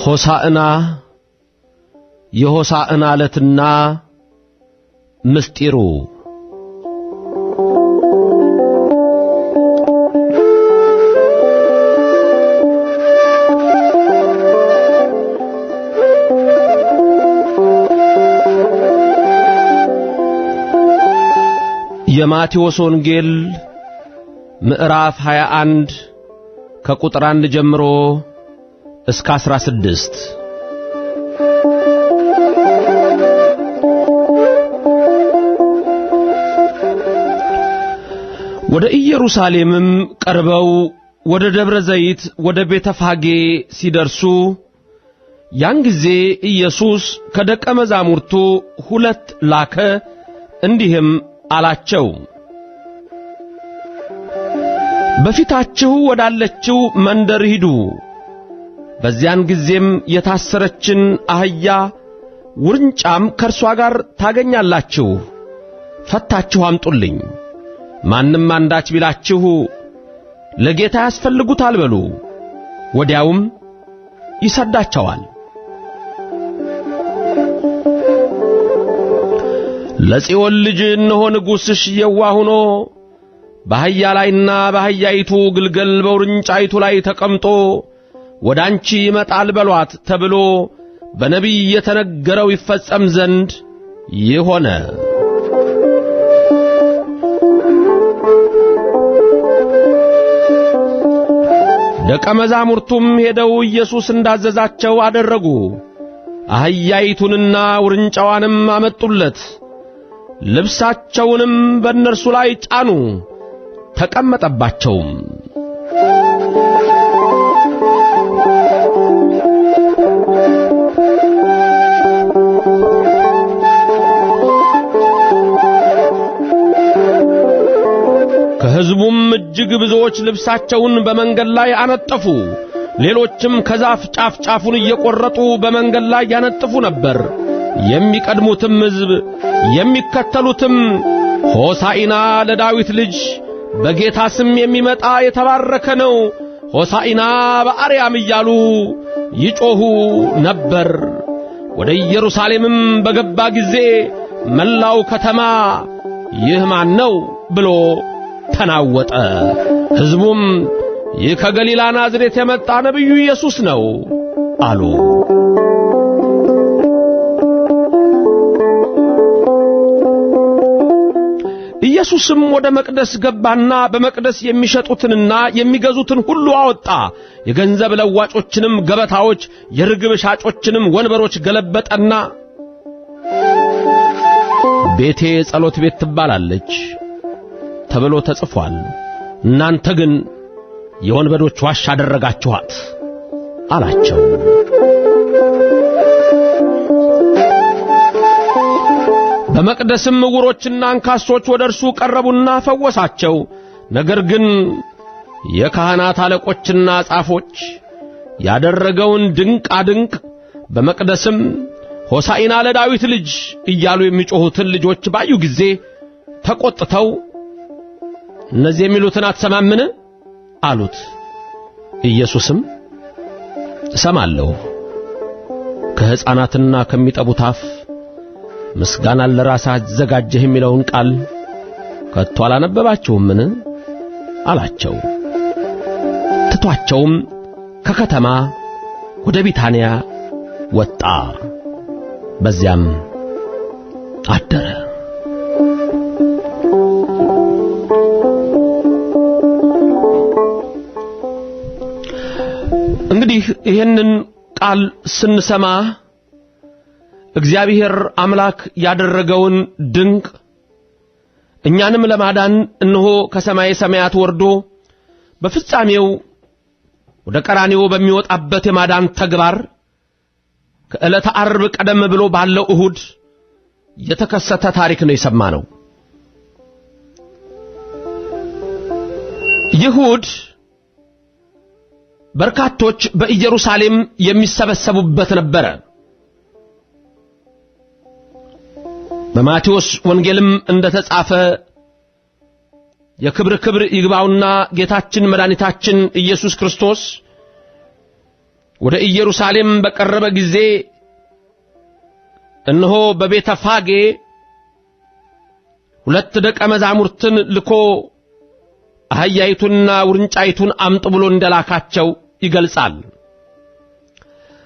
ሆሳዕና የሆሳዕና ዕለትና ምስጢሩ የማቴዎስ ወንጌል ምዕራፍ 21 ከቁጥር 1 ጀምሮ እስከ 16 ወደ ኢየሩሳሌምም ቀርበው ወደ ደብረ ዘይት ወደ ቤተፋጌ ሲደርሱ ያን ጊዜ ኢየሱስ ከደቀ መዛሙርቱ 2 ላከ፣ እንዲህም አላቸው፣ በፊታችሁ ወዳለችው መንደር ሂዱ። በዚያን ጊዜም የታሰረችን አህያ ውርንጫም ከእርሷ ጋር ታገኛላችሁ፣ ፈታችሁ አምጡልኝ። ማንም አንዳች ቢላችሁ ለጌታ ያስፈልጉታል በሉ፣ ወዲያውም ይሰዳቸዋል። ለጽዮን ልጅ እነሆ ንጉሥሽ የዋህ ሆኖ በአህያ ላይና በአህያይቱ ግልገል በውርንጫይቱ ላይ ተቀምጦ ወደ አንቺ ይመጣል በሏት ተብሎ በነቢይ የተነገረው ይፈጸም ዘንድ ይህ ሆነ። ደቀ መዛሙርቱም ሄደው ኢየሱስ እንዳዘዛቸው አደረጉ። አህያይቱንና ውርንጫዋንም አመጡለት፣ ልብሳቸውንም በእነርሱ ላይ ጫኑ፣ ተቀመጠባቸውም። ከሕዝቡም እጅግ ብዙዎች ልብሳቸውን በመንገድ ላይ አነጠፉ። ሌሎችም ከዛፍ ጫፍ ጫፉን እየቆረጡ በመንገድ ላይ ያነጥፉ ነበር። የሚቀድሙትም ሕዝብ የሚከተሉትም ሆሳዕና ለዳዊት ልጅ በጌታ ስም የሚመጣ የተባረከ ነው፣ ሆሳዕና በአርያም እያሉ ይጮኹ ነበር። ወደ ኢየሩሳሌምም በገባ ጊዜ መላው ከተማ ይህ ማን ነው ብሎ ተናወጠ። ሕዝቡም ይህ ከገሊላ ናዝሬት የመጣ ነቢዩ ኢየሱስ ነው አሉ። ኢየሱስም ወደ መቅደስ ገባና በመቅደስ የሚሸጡትንና የሚገዙትን ሁሉ አወጣ። የገንዘብ ለዋጮችንም ገበታዎች፣ የርግብ ሻጮችንም ወንበሮች ገለበጠና ቤቴ ጸሎት ቤት ትባላለች ተብሎ ተጽፏል፣ እናንተ ግን የወንበዶች ዋሻ አደረጋችኋት አላቸው። በመቅደስም ዕውሮችና አንካሶች ወደ እርሱ ቀረቡና ፈወሳቸው። ነገር ግን የካህናት አለቆችና ጻፎች ያደረገውን ድንቅ በመቅደስም ሆሳዕና ለዳዊት ልጅ እያሉ የሚጮኹትን ልጆች ባዩ ጊዜ ተቆጥተው እነዚህ የሚሉትን አትሰማምን አሉት። ኢየሱስም እሰማለሁ፣ ከሕፃናትና ከሚጠቡት አፍ ምስጋናን ለራስህ አዘጋጀህ የሚለውን ቃል ከቶ አላነበባችሁምን አላቸው። ትቷቸውም ከከተማ ወደ ቢታንያ ወጣ፣ በዚያም አደረ። እንግዲህ ይህንን ቃል ስንሰማ እግዚአብሔር አምላክ ያደረገውን ድንቅ እኛንም ለማዳን እነሆ ከሰማይ ሰማያት ወርዶ በፍጻሜው ወደ ቀራንዮ በሚወጣበት የማዳን ተግባር ከዕለተ ዓርብ ቀደም ብሎ ባለው እሁድ የተከሰተ ታሪክ ነው የሰማነው። ይሁድ በርካቶች በኢየሩሳሌም የሚሰበሰቡበት ነበረ። በማቴዎስ ወንጌልም እንደተጻፈ የክብር ይግባውና ጌታችን መድኃኒታችን ኢየሱስ ክርስቶስ ወደ ኢየሩሳሌም በቀረበ ጊዜ እነሆ በቤተፋጌ 2 ደቀ መዛሙርትን ልኮ አህያይቱንና ውርንጫይቱን አምጡ ብሎ እንደላካቸው ይገልጻል።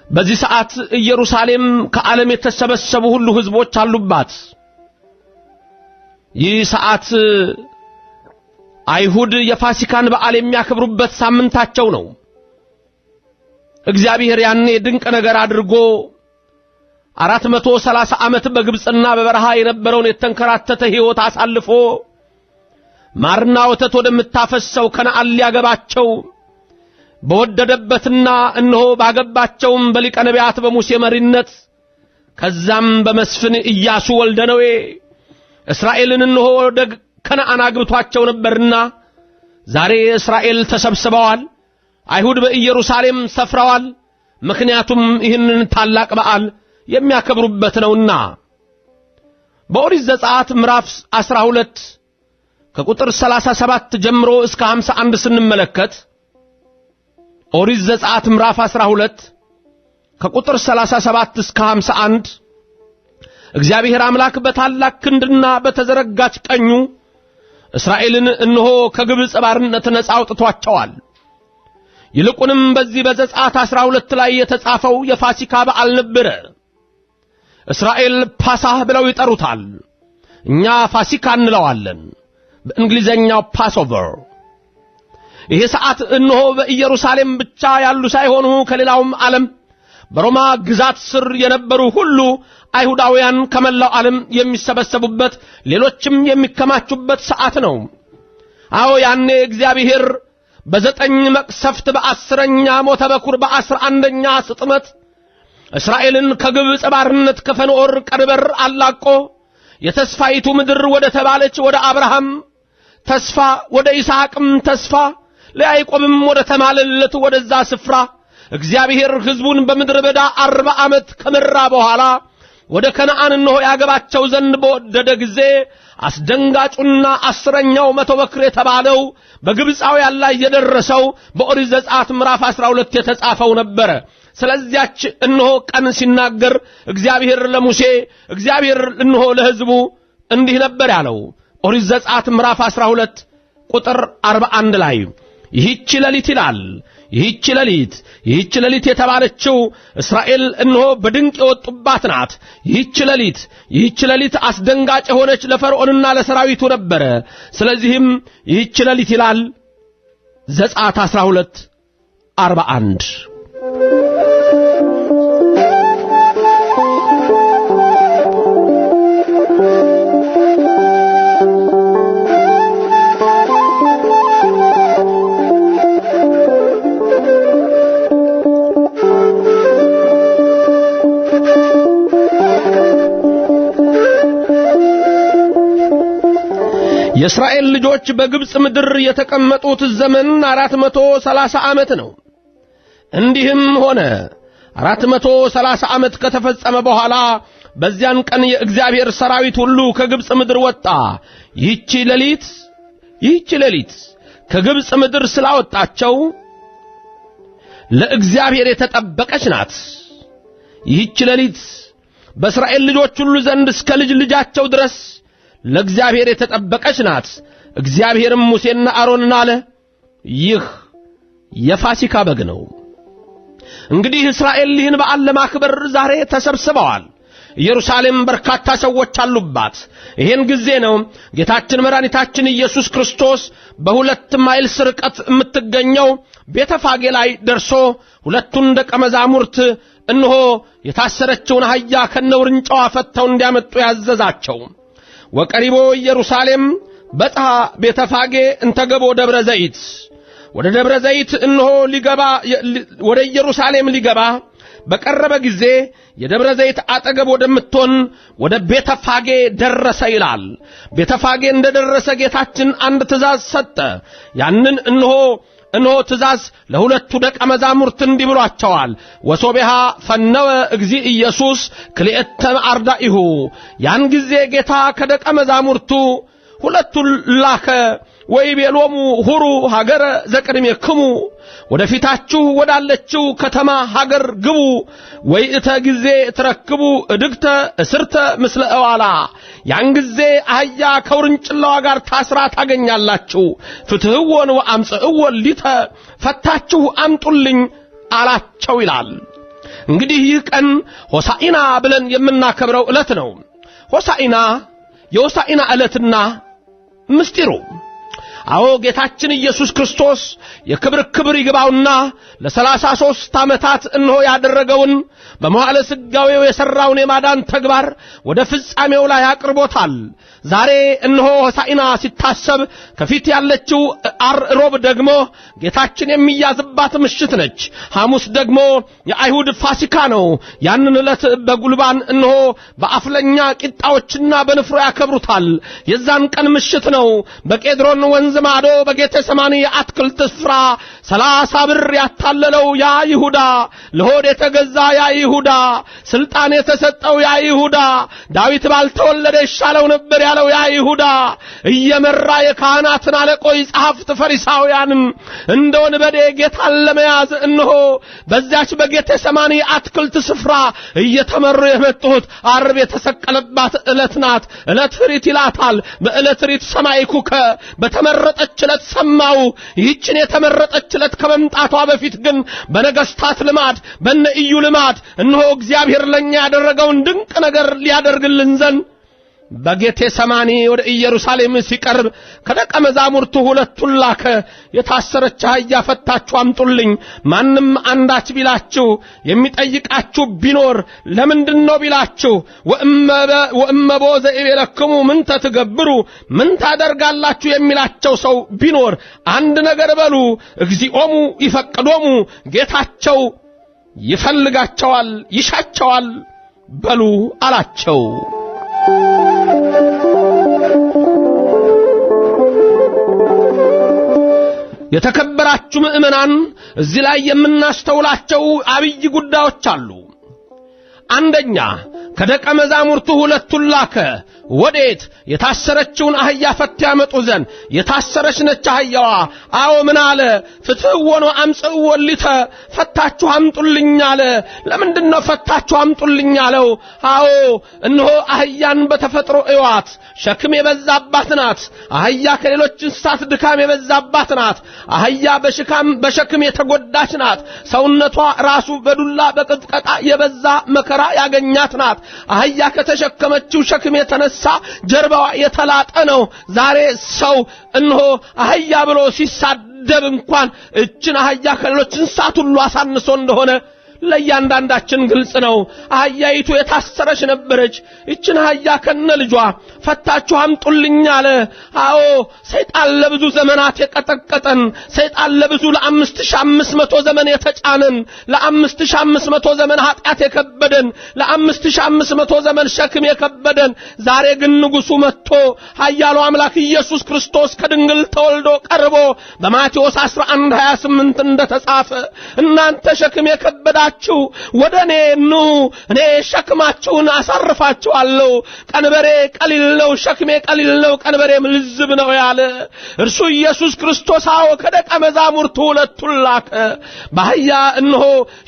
በዚህ ሰዓት ኢየሩሳሌም ከዓለም የተሰበሰቡ ሁሉ ሕዝቦች አሉባት። ይህ ሰዓት አይሁድ የፋሲካን በዓል የሚያከብሩበት ሳምንታቸው ነው። እግዚአብሔር ያኔ ድንቅ ነገር አድርጎ 430 ዓመት በግብጽና በበረሃ የነበረውን የተንከራተተ ሕይወት አሳልፎ ማርና ወተት ወደምታፈሰው ከነዓን ሊያገባቸው በወደደበትና እነሆ ባገባቸውም በሊቀ ነቢያት በሙሴ መሪነት ከዛም በመስፍን ኢያሱ ወልደ ነዌ እስራኤልን እነሆ ወደ ከነዓን አግብቷቸው ነበርና ዛሬ እስራኤል ተሰብስበዋል። አይሁድ በኢየሩሳሌም ሰፍረዋል። ምክንያቱም ይህንን ታላቅ በዓል የሚያከብሩበት ነውና። በኦሪት ዘጸአት ምዕራፍ 12 ከቁጥር 37 ጀምሮ እስከ 51 ስንመለከት ኦሪት ዘጸአት ምዕራፍ 12 ከቁጥር 37 እስከ 51 እግዚአብሔር አምላክ በታላቅ ክንድና በተዘረጋች ቀኙ እስራኤልን እነሆ ከግብጽ ባርነት ነፃ አውጥቷቸዋል። ይልቁንም በዚህ በዘጸአት 12 ላይ የተጻፈው የፋሲካ በዓል ነበር። እስራኤል ፓሳህ ብለው ይጠሩታል። እኛ ፋሲካ እንለዋለን። በእንግሊዘኛው ፓስኦቨር። ይሄ ሰዓት እነሆ በኢየሩሳሌም ብቻ ያሉ ሳይሆኑ ከሌላውም ዓለም በሮማ ግዛት ስር የነበሩ ሁሉ አይሁዳውያን ከመላው ዓለም የሚሰበሰቡበት ሌሎችም የሚከማቹበት ሰዓት ነው። አዎ ያኔ እግዚአብሔር በ9 መቅሰፍት በ10ኛ ሞተ በኩር በ11ኛ ስጥመት እስራኤልን ከግብጽ ባርነት ከፈንዖር ቀንበር አላቆ የተስፋይቱ ምድር ወደ ተባለች ወደ አብርሃም ተስፋ ወደ ይስሐቅም ተስፋ ለያዕቆብም ወደ ተማለለት ወደዛ ስፍራ እግዚአብሔር ሕዝቡን በምድረ በዳ 40 ዓመት ከመራ በኋላ ወደ ከነዓን እነሆ ያገባቸው ዘንድ በወደደ ጊዜ አስደንጋጩና 10ኛው መቶ በክር የተባለው በግብጻውያን ላይ የደረሰው በኦሪት ዘጸአት ምዕራፍ 12 የተጻፈው ነበር። ስለዚያች እነሆ ቀን ሲናገር እግዚአብሔር ለሙሴ እግዚአብሔር እነሆ ለሕዝቡ እንዲህ ነበር ያለው። ኦሪት ዘጸአት ምዕራፍ 12 ቁጥር 41 ላይ ይህች ሌሊት ይላል። ይህች ሌሊት የተባለችው እስራኤል እነሆ በድንቅ የወጡባት ናት። ይህች ሌሊት አስደንጋጭ የሆነች ለፈርዖንና ለሰራዊቱ ነበረ። ስለዚህም ይህች ሌሊት ይላል ዘጸአት 12:41 የእስራኤል ልጆች በግብጽ ምድር የተቀመጡት ዘመን 430 ዓመት ነው። እንዲህም ሆነ 430 ዓመት ከተፈጸመ በኋላ በዚያን ቀን የእግዚአብሔር ሰራዊት ሁሉ ከግብጽ ምድር ወጣ። ይህች ሌሊት ከግብጽ ምድር ስላወጣቸው ለእግዚአብሔር የተጠበቀች ናት። ይህች ሌሊት በእስራኤል ልጆች ሁሉ ዘንድ እስከ ልጅ ልጃቸው ድረስ ለእግዚአብሔር የተጠበቀች ናት። እግዚአብሔርም ሙሴና አሮንን አለ፣ ይህ የፋሲካ በግ ነው። እንግዲህ እስራኤል ይህን በዓል ለማክበር ዛሬ ተሰብስበዋል። ኢየሩሳሌም በርካታ ሰዎች አሉባት። ይሄን ጊዜ ነው ጌታችን መድኃኒታችን ኢየሱስ ክርስቶስ በ2 ማይልስ ርቀት የምትገኘው ቤተፋጌ ላይ ደርሶ 2ቱን ደቀ መዛሙርት እነሆ የታሰረችውን አህያ ከነውርንጫዋ ፈተው እንዲያመጡ ያዘዛቸው። ወቀሪቦ ኢየሩሳሌም በጣ ቤተፋጌ እንተገቦ ደብረ ዘይት ወደ ደብረ ዘይት እነሆ ወደ ኢየሩሳሌም ሊገባ በቀረበ ጊዜ የደብረ ዘይት አጠገብ ወደምትሆን ወደ ቤተፋጌ ደረሰ ይላል። ቤተፋጌ እንደደረሰ ጌታችን አንድ ትእዛዝ ሰጠ። ያንን እነሆ ትእዛዝ ለሁለቱ ደቀ መዛሙርት እንዲህ ብሏቸዋል። ወሶቤሃ ፈነወ እግዚ ኢየሱስ ክልኤተ አርዳኢሁ። ያን ጊዜ ጌታ ከደቀ መዛሙርቱ ሁለቱን ላከ፣ ወይቤሎሙ ሁሩ ሀገረ ዘቅድሜክሙ ወደፊታችሁ ወዳለችው ከተማ ሀገር ግቡ ወይእተ ጊዜ ትረክቡ እድግተ እስርተ ምስለ እዋላ ያን ጊዜ አህያ ከውርንጭላዋ ጋር ታስራ ታገኛላችሁ ፍትህዎን ወአምጽእዎን ሊተ ፈታችሁ አምጡልኝ አላቸው ይላል። እንግዲህ ይህ ቀን ሆሳዕና ብለን የምናከብረው ዕለት ነው። ሆሳዕና የሆሳዕና ዕለትና ምስጢሩ አዎ ጌታችን ኢየሱስ ክርስቶስ የክብር ይግባውና ለ33 ዓመታት እንሆ ያደረገውን በመዋዕለ ሥጋዌው የሰራውን የማዳን ተግባር ወደ ፍጻሜው ላይ አቅርቦታል። ዛሬ እንሆ ሆሳዕና ሲታሰብ ከፊት ያለችው ሮብ ደግሞ ጌታችን የሚያዝባት ምሽት ነች። ሐሙስ ደግሞ የአይሁድ ፋሲካ ነው። ያንን ዕለት በጉልባን እንሆ በአፍለኛ ቂጣዎችና በንፍሮ ያከብሩታል። የዛን ቀን ምሽት ነው በቄድሮን ወንዝ ማዶ በጌቴሰማኒ የአትክልት ስፍራ 30 ብር ያታለለው ያ ይሁዳ ለሆድ የተገዛ ያ ይሁዳ ስልጣን የተሰጠው ያ ይሁዳ ዳዊት ባልተወለደ ይሻለው ነበር ያለው ያ ይሁዳ እየመራ የካህናትን አለቆች ጸሐፍት ፈሪሳውያንን እንደ ወንበዴ ጌታን ለመያዝ እንሆ በዚያች በጌቴሰማኒ አትክልት ስፍራ እየተመሩ የመጡት ዓርብ የተሰቀለባት ዕለት ናት። ዕለት ፍሪት ይላታል። በዕለት ሪት ሰማይኩከ በተመረጠች ዕለት ሰማው። ይህችን የተመረጠች ዕለት ከመምጣቷ በፊት ግን በነገስታት ልማድ በነ ኢዩ ልማድ እንሆ እግዚአብሔር ለኛ ያደረገውን ድንቅ ነገር ሊያደርግልን ዘንድ በጌቴሰማኒ ወደ ኢየሩሳሌም ሲቀርብ ከደቀ መዛሙርቱ ሁለቱን ላከ። የታሰረች አህያ ፈታችሁ አምጡልኝ፣ ማንም አንዳች ቢላችሁ የሚጠይቃችሁ ቢኖር ለምንድነው ቢላችሁ ወእመቦ ዘኢቤለክሙ ምን ተትገብሩ ምን ታደርጋላችሁ የሚላቸው ሰው ቢኖር አንድ ነገር በሉ፣ እግዚኦሙ ይፈቅዶሙ ጌታቸው ይፈልጋቸዋል ይሻቸዋል በሉ አላቸው። የተከበራችሁ ምእመናን እዚህ ላይ የምናስተውላቸው አብይ ጉዳዮች አሉ። አንደኛ ከደቀ መዛሙርቱ ሁለቱን ላከ። ወዴት? የታሰረችውን አህያ ፈታ ያመጡ ዘንድ። የታሰረች ነች አህያዋ። አዎ ምን አለ? ፍትህዎን ወአምጽእዎን ሊተ ፈታችሁ አምጡልኝ አለ። ለምንድነው ፈታችሁ አምጡልኝ አለው? አዎ እነሆ አህያን በተፈጥሮ እዋት ሸክም የበዛባት ናት። አህያ ከሌሎች እንስሳት ድካም የበዛባት ናት። አህያ በሸክም የተጎዳች ናት። ሰውነቷ ራሱ በዱላ በቅጥቀጣ የበዛ መከራ ያገኛት ናት። አህያ ከተሸከመችው ሸክም የተነሳ ጀርባዋ የተላጠ ነው። ዛሬ ሰው እንሆ አህያ ብሎ ሲሳደብ እንኳን እችን አህያ ከሌሎች እንስሳት ሁሉ አሳንሶ እንደሆነ ለያንዳንዳችን ግልጽ ነው። አህያይቱ የታሰረች ነበረች። እችን አህያ ከነ ልጇ ፈታችሁ አምጡልኝ አለ። አዎ ሰይጣን ለብዙ ዘመናት የቀጠቀጠን፣ ሰይጣን ለብዙ ለ5500 ዘመን የተጫነን፣ ለ5500 ዘመን ኃጢአት የከበደን፣ ለ5500 ዘመን ሸክም የከበደን፣ ዛሬ ግን ንጉሱ መጥቶ ኃያሉ አምላክ ኢየሱስ ክርስቶስ ከድንግል ተወልዶ ቀርቦ በማቴዎስ 11:28 እንደተጻፈ እናንተ ሸክም የከበዳ ወደኔ ኑ እኔ ሸክማችሁን አሳርፋችኋለሁ፣ ቀንበሬ ቀሊል ነው ሸክሜ ቀሊል ነው ቀንበሬም ልዝብ ነው ያለ እርሱ ኢየሱስ ክርስቶስ አዎ ከደቀ መዛሙርቱ ሁለቱን ላከ። በአህያ እንሆ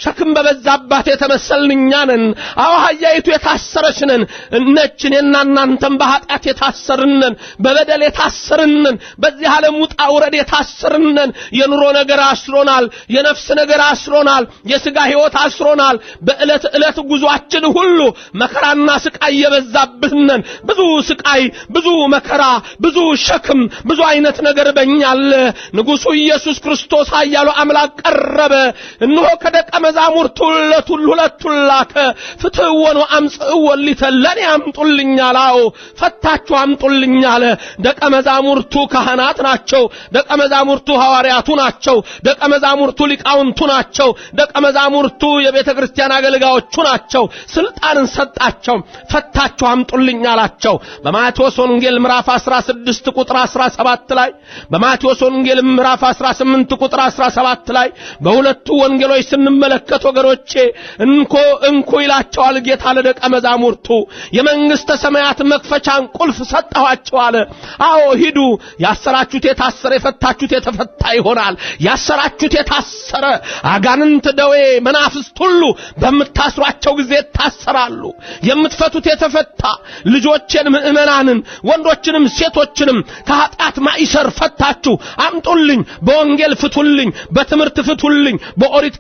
ሸክም በበዛባት የተመሰልን እኛ ነን። አዎ አህያይቱ የታሰረች ነን። እነችንና እናንተም በኃጢአት የታሰርነን፣ በበደል የታሰርነን፣ በዚህ ዓለም ውጣ ውረድ የታሰርነን። የኑሮ ነገር አስሮናል፣ የነፍስ ነገር አስሮናል፣ የሥጋ ሕይወት አስሮናል። በዕለት ዕለት ጉዟችን ሁሉ መከራና ስቃይ የበዛብንን፣ ብዙ ስቃይ፣ ብዙ መከራ፣ ብዙ ሸክም፣ ብዙ አይነት ነገር በእኛል። ንጉሱ ኢየሱስ ክርስቶስ ኃያሉ አምላክ ቀረበ። እነሆ ከደቀ መዛሙርቱ ሁለቱን ላከ። ፍትህዎን ወአምጽእዎን ሊተ ለኔ አምጡልኝ አለው። ፈታችሁ አምጡልኝ አለ። ደቀ መዛሙርቱ ካህናት ናቸው። ደቀ መዛሙርቱ ሐዋርያቱ ናቸው። ደቀ መዛሙርቱ ሊቃውንቱ ናቸው። ደቀ መዛሙርቱ ሁለቱ የቤተ ክርስቲያን አገልጋዮቹ ናቸው። ስልጣንን ሰጣቸው። ፈታችሁ አምጡልኝ አላቸው። በማቴዎስ ወንጌል ምዕራፍ 16 ቁጥር 17 ላይ፣ በማቴዎስ ወንጌል ምዕራፍ 18 ቁጥር 17 ላይ በሁለቱ ወንጌሎች ስንመለከት ወገኖቼ እንኮ ይላቸዋል ጌታ ለደቀ መዛሙርቱ የመንግስተ ሰማያት መክፈቻን ቁልፍ ሰጣኋቸው አለ። አዎ ሂዱ፣ ያሰራችሁት የታሰረ የፈታችሁት የተፈታ ይሆናል። ያሰራችሁት የታሰረ አጋንንት፣ ደዌ፣ መናፍስት ሁሉ በመታስሯቸው ጊዜ ታሰራሉ። የምትፈቱት የተፈታ ልጆችን ምእመናንን ወንዶችንም ሴቶችንም ከኃጢአት ማይሰር ፈታችሁ አምጡልኝ። በወንጌል ፍቱልኝ፣ በትምህርት ፍቱልኝ፣ በኦሪት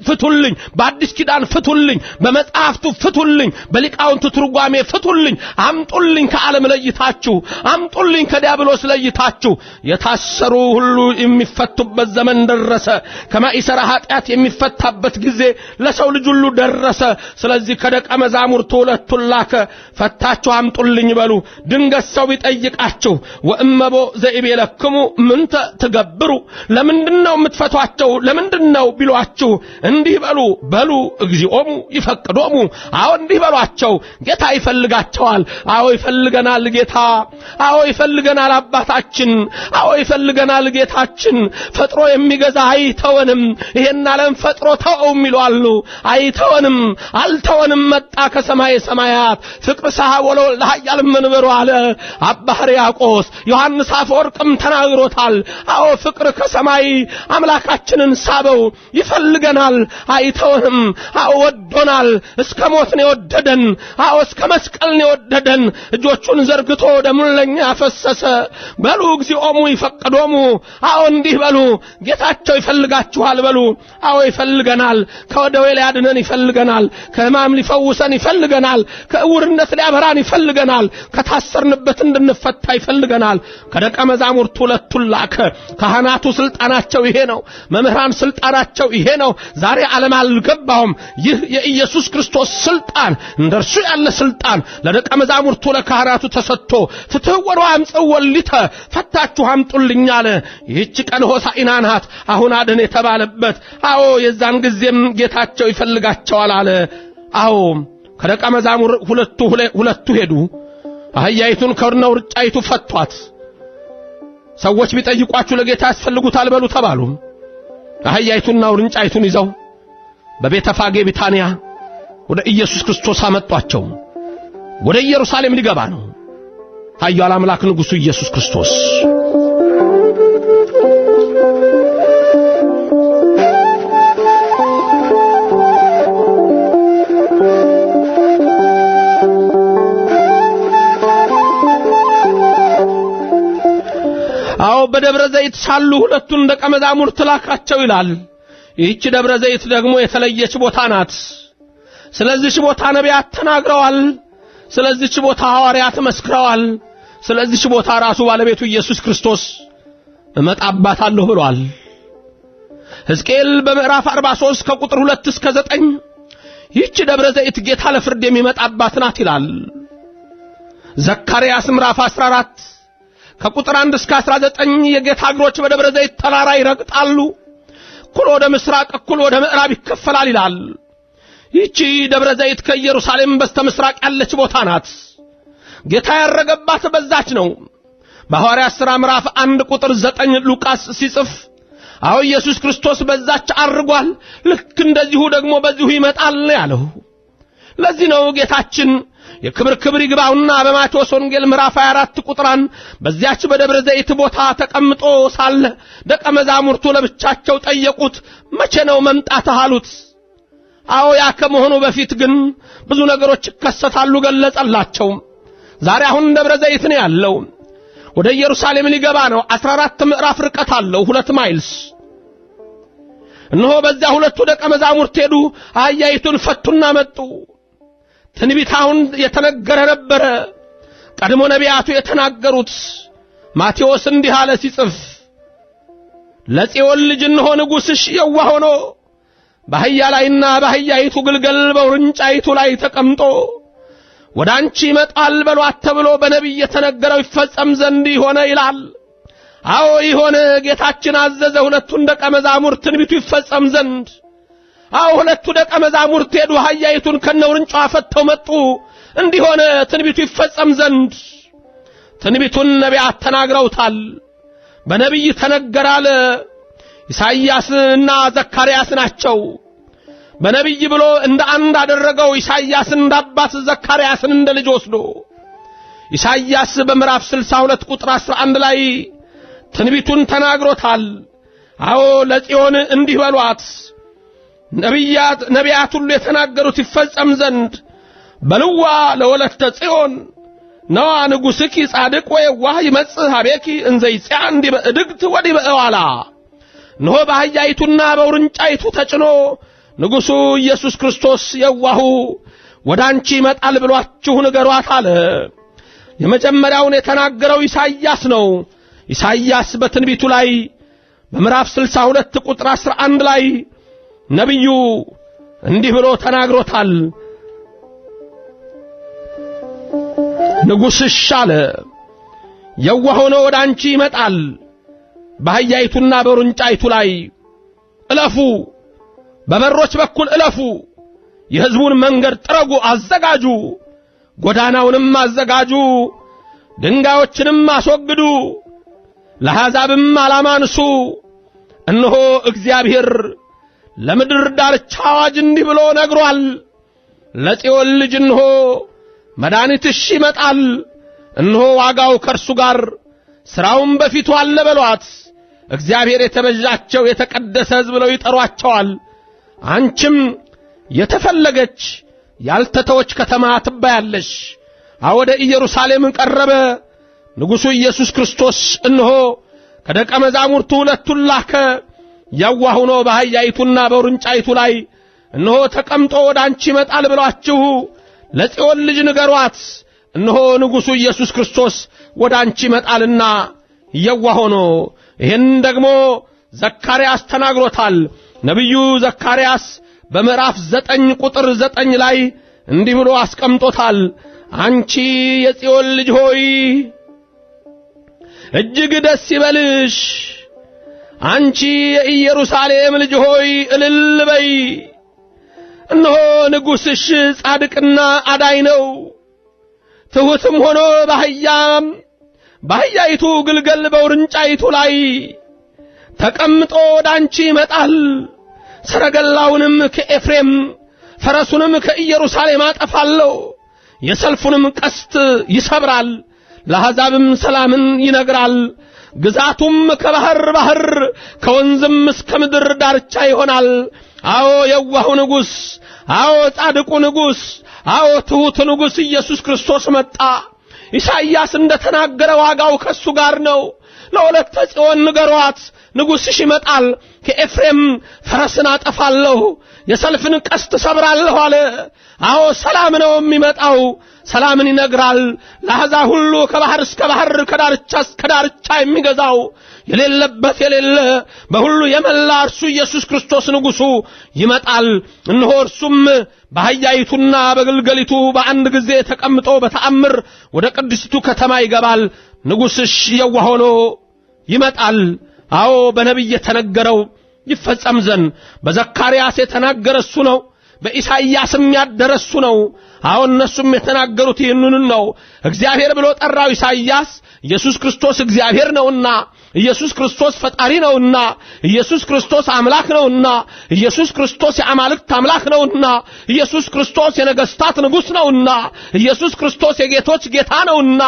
ፍቱልኝ፣ በአዲስ ኪዳን ፍቱልኝ፣ በመጽሐፍቱ ፍቱልኝ፣ በሊቃውንቱ ትርጓሜ ፍቱልኝ። አምጡልኝ ከዓለም ለይታችሁ፣ አምጡልኝ ከዲያብሎስ ለይታችሁ። የታሰሩ ሁሉ የሚፈቱበት ዘመን ደረሰ። ከማይሰራ ኃጢአት የሚፈታበት ጊዜ ለሰው ልጅ ሁሉ ደረሰ። ስለዚህ ከደቀ መዛሙርቱ ሁለቱን ላከ። ፈታችሁ አምጡልኝ በሉ። ድንገት ሰው ቢጠይቃችሁ ወእመቦ ዘኢቤለክሙ ምንተ ትገብሩ፣ ለምንድነው የምትፈቷቸው ለምንድነው ቢሏችሁ እንዲህ በሉ እግዚኦሙ ይፈቅዶሙ። አዎ እንዲህ በሏቸው፣ ጌታ ይፈልጋቸዋል። አዎ ይፈልገናል ጌታ። አዎ ይፈልገናል አባታችን። አዎ ይፈልገናል ጌታችን። ፈጥሮ የሚገዛ አይተወንም። ይሄን ዓለም ፈጥሮ ተወው ይላሉ። አይተወንም፣ አልተወንም። መጣ ከሰማይ ሰማያት ፍቅር ሰሐቦ ለወልደ ኃያል መንበሩ አለ አባ ሕርያቆስ። ዮሐንስ አፈወርቅም ተናግሮታል። አዎ ፍቅር ከሰማይ አምላካችንን ሳበው። ይፈልገናል፣ አይተወንም። አዎ ወዶናል። እስከ ሞት ነው የወደደን። አዎ እስከ መስቀል ነው የወደደን። እጆቹን ዘርግቶ ደሙን ለኛ ያፈሰሰ። በሉ እግዚኦሙ ይፈቅዶሙ። አዎ እንዲህ በሉ፣ ጌታቸው ይፈልጋችኋል በሉ። አዎ ይፈልገናል። ከደዌ ሊያድነን ይፈልገናል። ከሕማም ሊፈውሰን ይፈልገናል። ከዕውርነት ሊያበራን ይፈልገናል። ከታሰርንበት እንድንፈታ ይፈልገናል። ከደቀ መዛሙርቱ ሁለቱን ላከ። ካህናቱ ስልጣናቸው ይሄ ነው። መምህራን ስልጣናቸው ይሄ ነው። ዛሬ ዓለም አልገባውም። ይህ የኢየሱስ ክርስቶስ ስልጣን፣ እንደርሱ ያለ ስልጣን ለደቀ መዛሙርቱ ለካህናቱ ተሰጥቶ ፍትወሩ አምጽወሊተ ፈታችሁ አምጡልኝ አለ። ይህች ቀን ሆሳዕና ናት፣ አሁን አድን የተባለበት። አዎ የዛን ጊዜም ጌታቸው ይፈልጋቸዋል አለ። አዎ ከደቀ መዛሙር ሁለቱ ሄዱ። አህያይቱን ከርነው ርጫይቱ ፈቷት። ሰዎች ቢጠይቋችሁ ለጌታ ያስፈልጉታል በሉ ተባሉ። አህያይቱንና ውርንጫይቱን ይዘው በቤተፋጌ ቢታንያ ወደ ኢየሱስ ክርስቶስ አመጧቸው። ወደ ኢየሩሳሌም ሊገባ ነው ኃያል አምላክ ንጉሡ ኢየሱስ ክርስቶስ። አዎ በደብረ ዘይት ሳሉ ሁለቱን ደቀ መዛሙርት ላካቸው ይላል። ይህች ደብረ ዘይት ደግሞ የተለየች ቦታ ናት። ስለዚህች ቦታ ነቢያት ተናግረዋል። ስለዚህች ቦታ ሐዋርያት መስክረዋል። ስለዚህች ቦታ ራሱ ባለቤቱ ኢየሱስ ክርስቶስ እመጣባታለሁ ብሏል። ሕዝቅኤል በምዕራፍ 43 ከቁጥር 2 እስከ 9 ይህች ደብረ ዘይት ጌታ ለፍርድ የሚመጣባት ናት ይላል። ዘካርያስ ምዕራፍ 14 ከቁጥር 1 እስከ 19 የጌታ እግሮች በደብረ ዘይት ተራራ ይረግጣሉ፣ እኩል ወደ ምስራቅ እኩል ወደ ምዕራብ ይከፈላል ይላል። ይህች ደብረ ዘይት ከኢየሩሳሌም በስተምስራቅ ያለች ቦታ ናት። ጌታ ያረገባት በዛች ነው። በሐዋርያት ሥራ ምዕራፍ 1 ቁጥር 9 ሉቃስ ሲጽፍ አዎ ኢየሱስ ክርስቶስ በዛች አርጓል፣ ልክ እንደዚሁ ደግሞ በዚሁ ይመጣል ያለው። ለዚህ ነው ጌታችን የክብር ይግባውና በማቴዎስ ወንጌል ምዕራፍ 24 ቁጥር 1 በዚያች በደብረ ዘይት ቦታ ተቀምጦ ሳለ ደቀ መዛሙርቱ ለብቻቸው ጠየቁት፣ መቼ ነው መምጣትህ አሉት። አዎ ያ ከመሆኑ በፊት ግን ብዙ ነገሮች ይከሰታሉ ገለጸላቸው። ዛሬ አሁን ደብረ ዘይት ነው ያለው። ወደ ኢየሩሳሌም ሊገባ ነው። 14 ምዕራፍ ርቀት አለው፣ 2 ማይልስ። እነሆ በዚያ ሁለቱ ደቀ መዛሙርት ሄዱ፣ አህያይቱን ፈቱና መጡ። ትንቢታውን የተነገረ ነበረ። ቀድሞ ነቢያቱ የተናገሩት ማቴዎስ እንዲህ አለ ሲጽፍ፣ ለጽዮን ልጅ እነሆ ንጉሥሽ የዋህ ሆኖ በአህያ ላይና በአህያይቱ ግልገል በውርንጫይቱ ላይ ተቀምጦ ወደ አንቺ ይመጣል በሏት ተብሎ በነቢይ የተነገረው ይፈጸም ዘንድ ይሆነ ይላል። አዎ ይሆነ። ጌታችን አዘዘ ሁለቱን ደቀ መዛሙርት ትንቢቱ ይፈጸም ዘንድ። ሁለቱ ደቀ መዛሙርት ሄዱ፣ አህያይቱን ከነውርንጫዋ ፈተው መጡ። እንዲሆነ ትንቢቱ ይፈጸም ዘንድ ትንቢቱን ነቢያት ተናግረውታል። በነቢይ ተነገራለ። ኢሳይያስና ዘካርያስ ናቸው። በነቢይ ብሎ እንደ አንድ አደረገው። ኢሳይያስን እንደ አባት፣ ዘካርያስን እንደ ልጅ ወስዶ ኢሳይያስ በምዕራፍ 62 ቁጥር 11 ላይ ትንቢቱን ተናግሮታል። ለጽዮን እንዲህ በሏት፣ ነቢያት ሁሉ የተናገሩት ይፈጸም ዘንድ በልዋ ለወለተ ጽዮን ነዋ ንጉሥኪ ጻድቅ ወየዋህ ይመጽእ ኀቤኪ እንዘ ይጽአን ዲበ እድግት ወዲበ እዋላ። እነሆ በአህያይቱና በውርንጫይቱ ተጭኖ ንጉሡ ኢየሱስ ክርስቶስ የዋሁ ወደ አንቺ ይመጣል ብሏችሁ ንገሯት አለ። የመጀመሪያውን የተናገረው ኢሳይያስ ነው። ኢሳይያስ በትንቢቱ ላይ በምዕራፍ 62 ቁጥር 11 ላይ ነቢዩ እንዲህ ብሎ ተናግሮታል። ንጉሥሽ አለ የዋህ ሆኖ ወደ አንቺ ይመጣል፣ በአህያይቱና በውርንጫይቱ ላይ እለፉ፣ በበሮች በኩል እለፉ፣ የሕዝቡን መንገድ ጥረጉ፣ አዘጋጁ፣ ጎዳናውንም አዘጋጁ፣ ድንጋዮችንም አስወግዱ፣ ለአሕዛብም ዓላማ አንሱ። እነሆ እግዚአብሔር ለምድር ዳርቻ አዋጅ እንዲህ ብሎ ነግሯል። ለጽዮን ልጅ እነሆ መድኃኒትሽ ይመጣል፣ እነሆ ዋጋው ከእርሱ ጋር፣ ሥራውም በፊቱ አለ በሏት። እግዚአብሔር የተበዣቸው የተቀደሰ ሕዝብ ብለው ይጠሯቸዋል። አንቺም የተፈለገች ያልተተወች ከተማ ትባያለሽ። ወደ ኢየሩሳሌም ቀረበ። ንጉሡ ኢየሱስ ክርስቶስ እነሆ ከደቀ መዛሙርቱ ሁለቱን ላከ። የዋህ ሆኖ በአህያይቱና በውርንጫይቱ ላይ እነሆ ተቀምጦ ወደ አንቺ ይመጣል ብሏችሁ ለጽዮን ልጅ ንገሯት። እነሆ ንጉሡ ኢየሱስ ክርስቶስ ወደ አንቺ ይመጣልና የዋህ ሆኖ። ይህን ደግሞ ዘካርያስ ተናግሮታል። ነቢዩ ዘካርያስ በምዕራፍ 9 ቁጥር 9 ላይ እንዲህ ብሎ አስቀምጦታል። አንቺ የጽዮን ልጅ ሆይ እጅግ ደስ ይበልሽ፣ አንቺ የኢየሩሳሌም ልጅ ሆይ እልል በይ። እነሆ ንጉሥሽ ጻድቅና አዳኝ ነው፣ ትሑትም ሆኖ በአህያይቱ ግልገል በውርንጫይቱ ላይ ተቀምጦ ወደ አንቺ ይመጣል። ሰረገላውንም ከኤፍሬም ፈረሱንም ከኢየሩሳሌም አጠፋለሁ፣ የሰልፉንም ቀስት ይሰብራል፣ ለአሕዛብም ሰላምን ይነግራል። ግዛቱም ከባሕር ከወንዝም እስከ ምድር ዳርቻ ይሆናል። የዋሁ ንጉሥ፣ ጻድቁ ንጉሥ፣ ትሑት ንጉሥ ኢየሱስ ክርስቶስ መጣ። ኢሳይያስ እንደተናገረ ዋጋው ከሱ ጋር ነው። ለወለተ ጽዮን ንገሯት፣ ንጉሥሽ ይመጣል፣ ከኤፍሬም ፈረስን አጠፋለሁ፣ የሰልፍን ቀስት ሰብራለሁ አለ። ሰላም ነው የሚመጣው፣ ሰላምን ይነግራል። ለአሕዛብ ሁሉ ከባሕር እስከ ባሕር ከዳርቻ እስከ ዳርቻ የሚገዛው የሌለበት የሌለ በሁሉ የመላ እርሱ ኢየሱስ ክርስቶስ ንጉሡ ይመጣል። እነሆ እርሱም በአህያይቱና በግልገሊቱ በአንድ ጊዜ ተቀምጦ በተአምር ወደ ቅድስቲቱ ከተማ ይገባል። ንጉሥሽ የዋህ ሆኖ ይመጣል። በነቢይ የተነገረው ይፈጸም ዘንድ በዘካርያስ የተናገረ እሱ ነው። በኢሳይያስም ያደረ እሱ ነው። እነሱም የተናገሩት ይህንን ነው። እግዚአብሔር ብሎ ጠራው ኢሳይያስ። ኢየሱስ ክርስቶስ እግዚአብሔር ነውና፣ ኢየሱስ ክርስቶስ ፈጣሪ ነውና፣ ኢየሱስ ክርስቶስ አምላክ ነውና፣ ኢየሱስ ክርስቶስ የአማልክት አምላክ ነውና፣ ኢየሱስ ክርስቶስ የነገሥታት ንጉሥ ነውና፣ ኢየሱስ ክርስቶስ የጌቶች ጌታ ነውና፣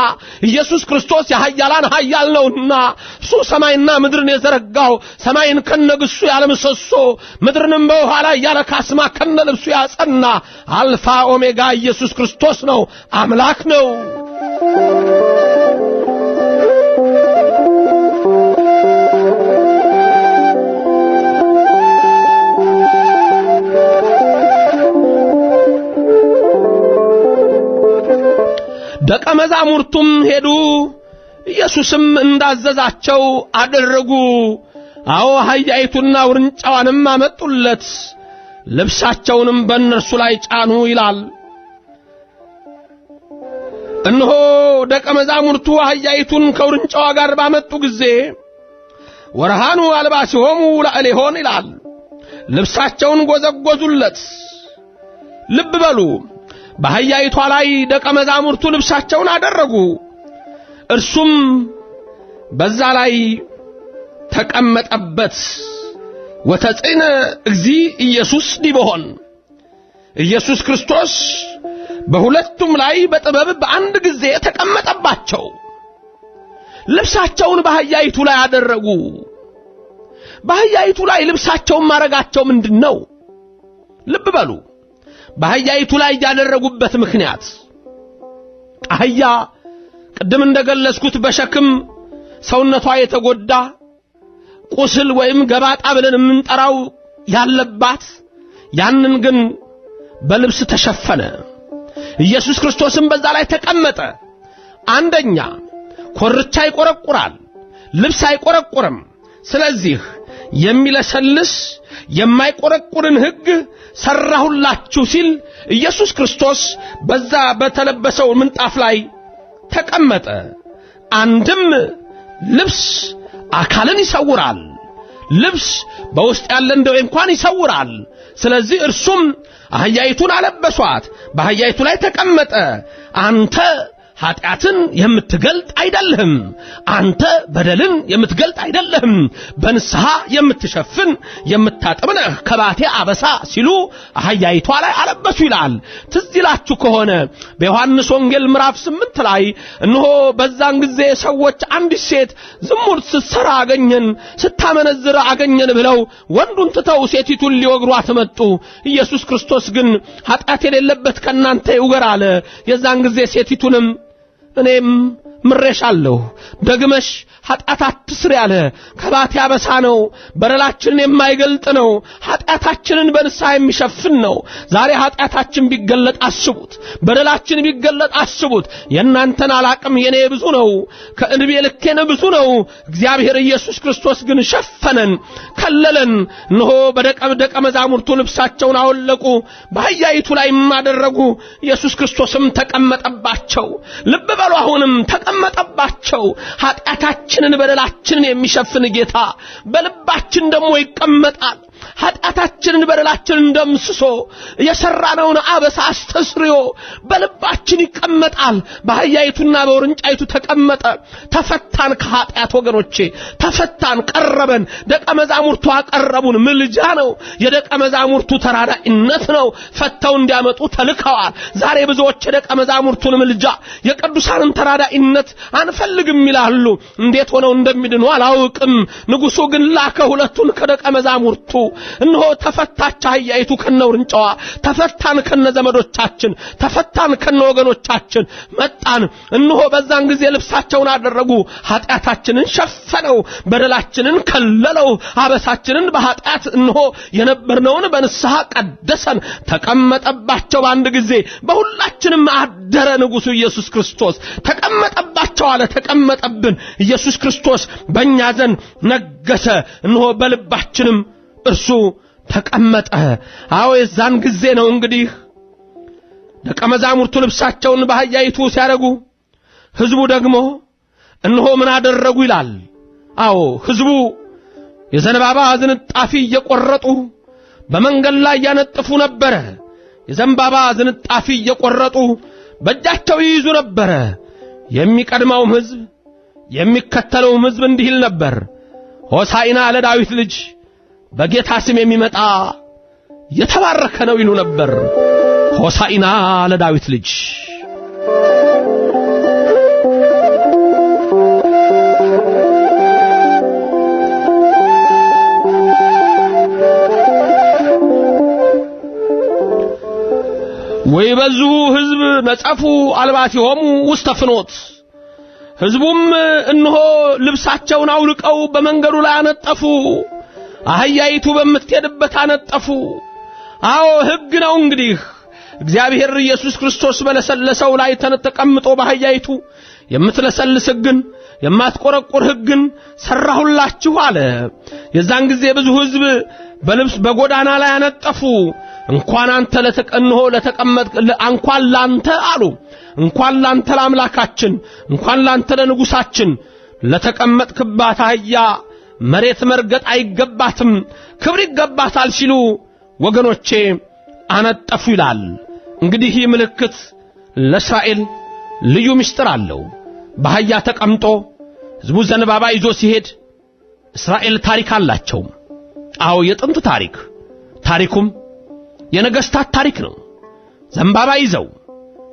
ኢየሱስ ክርስቶስ የኃያላን ኃያል ነውና፣ እሱ ሰማይና ምድርን የዘረጋው ሰማይን ከነግሱ ያለ ምሰሶ ምድርንም በውሃ ላይ ያለ ካስማ ከነልብሱ ያጸና አልፋ ኦሜጋ ኢየሱስ ክርስቶስ ነው፣ አምላክ ነው። ደቀ መዛሙርቱም ሄዱ፣ ኢየሱስም እንዳዘዛቸው አደረጉ። አህያይቱና ውርንጫዋንም አመጡለት፣ ልብሳቸውንም በእነርሱ ላይ ጫኑ ይላል። እነሆ ደቀ መዛሙርቱ አህያይቱን ከውርንጫዋ ጋር ባመጡ ጊዜ ወርሃኑ አልባሲሆሙ ለእሌሆን ይላል። ልብሳቸውን ጎዘጎዙለት። ልብ በሉ፣ በአህያይቷ ላይ ደቀ መዛሙርቱ ልብሳቸውን አደረጉ። እርሱም በዛ ላይ ተቀመጠበት። ወተጽዕነ እግዚእ ኢየሱስ ዲበሆን፣ ኢየሱስ ክርስቶስ በሁለቱም ላይ በጥበብ በአንድ ጊዜ ተቀመጠባቸው። ልብሳቸውን በአህያይቱ ላይ አደረጉ። በአህያይቱ ላይ ልብሳቸውን ማረጋቸው ምንድነው? ልብ በሉ፣ በአህያይቱ ላይ ያደረጉበት ምክንያት አህያ ቅድም እንደገለጽኩት በሸክም ሰውነቷ የተጎዳ ቁስል ወይም ገባጣ ብለን የምንጠራው ያለባት፣ ያንን ግን በልብስ ተሸፈነ። ኢየሱስ ክርስቶስም በዛ ላይ ተቀመጠ። አንደኛ ኮርቻ ይቆረቁራል፣ ልብስ አይቆረቁርም። ስለዚህ የሚለሰልስ የማይቆረቁርን ሕግ ሰራሁላችሁ ሲል ኢየሱስ ክርስቶስ በዛ በተለበሰው ምንጣፍ ላይ ተቀመጠ። አንድም ልብስ አካልን ይሰውራል፣ ልብስ በውስጥ ያለን ደዌ እንኳን ይሰውራል። ስለዚህ እርሱም አህያይቱን አለበሷት፣ በአህያይቱ ላይ ተቀመጠ። አንተ ኃጢአትን የምትገልጥ አይደለህም፣ አንተ በደልን የምትገልጥ አይደለህም፣ በንስሐ የምትሸፍን የምታጥብ ነህ ከባቴ አበሳ ሲሉ አህያይቷ ላይ አለበሱ ይላል። ትዝ ይላችሁ ከሆነ በዮሐንስ ወንጌል ምዕራፍ 8 ላይ እነሆ በዛን ጊዜ ሰዎች አንዲት ሴት ዝሙት ስትሰራ አገኘን፣ ስታመነዝር አገኘን ብለው ወንዱን ትተው ሴቲቱን ሊወግሯት መጡ። ኢየሱስ ክርስቶስ ግን ኃጢአት የሌለበት ከናንተ ይውገር አለ። የዛን ጊዜ ሴቲቱንም እኔም ምሬሻለሁ፣ ደግመሽ ኃጢአት አትስሪ ያለ ከባቴ አበሳ ነው፣ በደላችንን የማይገልጥ ነው፣ ኃጢአታችንን በንስሐ የሚሸፍን ነው። ዛሬ ኃጢአታችን ቢገለጥ አስቡት፣ በደላችን ቢገለጥ አስቡት። የእናንተን አላቅም፣ የኔ ብዙ ነው፣ ከእድሜ ልኬን ብዙ ነው። እግዚአብሔር ኢየሱስ ክርስቶስ ግን ሸፈነን፣ ከለለን። እነሆ በደቀ መዛሙርቱ ልብሳቸውን አወለቁ፣ በአህያይቱ ላይ አደረጉ። ኢየሱስ ክርስቶስም ተቀመጠባቸው። ልብ በሉ፣ አሁንም ተቀመጠባቸው። ኃጢአታችንን በደላችንን የሚሸፍን ጌታ በልባችን ደግሞ ይቀመጣል። ኃጢአታችንን በደላችንን ደምስሶ የሰራነውን አበሳ አስተስርዮ በልባችን ይቀመጣል። በአህያይቱና በውርንጫይቱ ተቀመጠ። ተፈታን ከኃጢአት ወገኖቼ፣ ተፈታን፣ ቀረበን። ደቀ መዛሙርቱ አቀረቡን። ምልጃ ነው፣ የደቀ መዛሙርቱ ተራዳኢነት ነው። ፈተው እንዲያመጡ ተልከዋል። ዛሬ ብዙዎች የደቀ መዛሙርቱን ምልጃ የቅዱሳንን ተራዳኢነት አንፈልግም ይላሉ። እንዴት ሆነው እንደሚድኑ አላውቅም። ንጉሡ ግን ላከ ሁለቱን ከደቀ መዛሙርቱ። እነሆ ተፈታች አህያይቱ ከነውርንጫዋ፣ ተፈታን ከነዘመዶቻችን፣ ተፈታን ከነወገኖቻችን። መጣን። እነሆ በዛን ጊዜ ልብሳቸውን አደረጉ፣ ኃጢአታችንን ሸፈነው፣ በደላችንን ከለለው፣ አበሳችንን በኃጢአት እነሆ የነበርነውን በንስሐ ቀደሰን። ተቀመጠባቸው በአንድ ጊዜ፣ በሁላችንም አደረ ንጉሡ ኢየሱስ ክርስቶስ። ተቀመጠባቸው አለ፣ ተቀመጠብን። ኢየሱስ ክርስቶስ በእኛ ዘንድ ነገሰ። እነሆ በልባችንም እርሱ ተቀመጠ። አዎ የዛን ጊዜ ነው እንግዲህ ደቀ መዛሙርቱ ልብሳቸውን በአህያይቱ ሲያደርጉ፣ ሕዝቡ ደግሞ እነሆ ምን አደረጉ ይላል። አዎ ሕዝቡ የዘንባባ ዝንጣፊ እየቆረጡ በመንገድ ላይ ያነጥፉ ነበረ። የዘንባባ ዝንጣፊ እየቆረጡ በእጃቸው ይይዙ ነበረ። የሚቀድመውም ሕዝብ የሚከተለውም ሕዝብ እንዲህ ይል ነበር፣ ሆሳዕና ለዳዊት ልጅ፣ በጌታ ስም የሚመጣ የተባረከ ነው ይሉ ነበር። ሆሳዕና ለዳዊት ልጅ። ወይበዙ ሕዝብ ነጸፉ አልባሲሆሙ ውስተ ፍኖት። ሕዝቡም እነሆ ልብሳቸውን አውልቀው በመንገዱ ላይ አነጠፉ። አህያይቱ በምትሄድበት አነጠፉ። አዎ ሕግ ነው እንግዲህ። እግዚአብሔር ኢየሱስ ክርስቶስ በለሰለሰው ላይ ተቀምጦ በአህያይቱ የምትለሰልስ ሕግን የማትቆረቁር ሕግን ሰራሁላችሁ አለ። የዛን ጊዜ ብዙ ሕዝብ በልብስ በጎዳና ላይ አነጠፉ። እንኳን አንተ ለተቀንሆ ለተቀመጥ እንኳን ላንተ አሉ፣ እንኳን ላንተ ለአምላካችን፣ እንኳን ላንተ ለንጉሳችን ለተቀመጥክባት አህያ መሬት መርገጥ አይገባትም ክብር ይገባታል ሲሉ ወገኖቼ አነጠፉ ይላል። እንግዲህ ይህ ምልክት ለእስራኤል ልዩ ምስጢር አለው። በአህያ ተቀምጦ ሕዝቡ ዘንባባ ይዞ ሲሄድ እስራኤል ታሪክ አላቸው። አዎ የጥንት ታሪኩም የነገስታት ታሪክ ነው። ዘንባባ ይዘው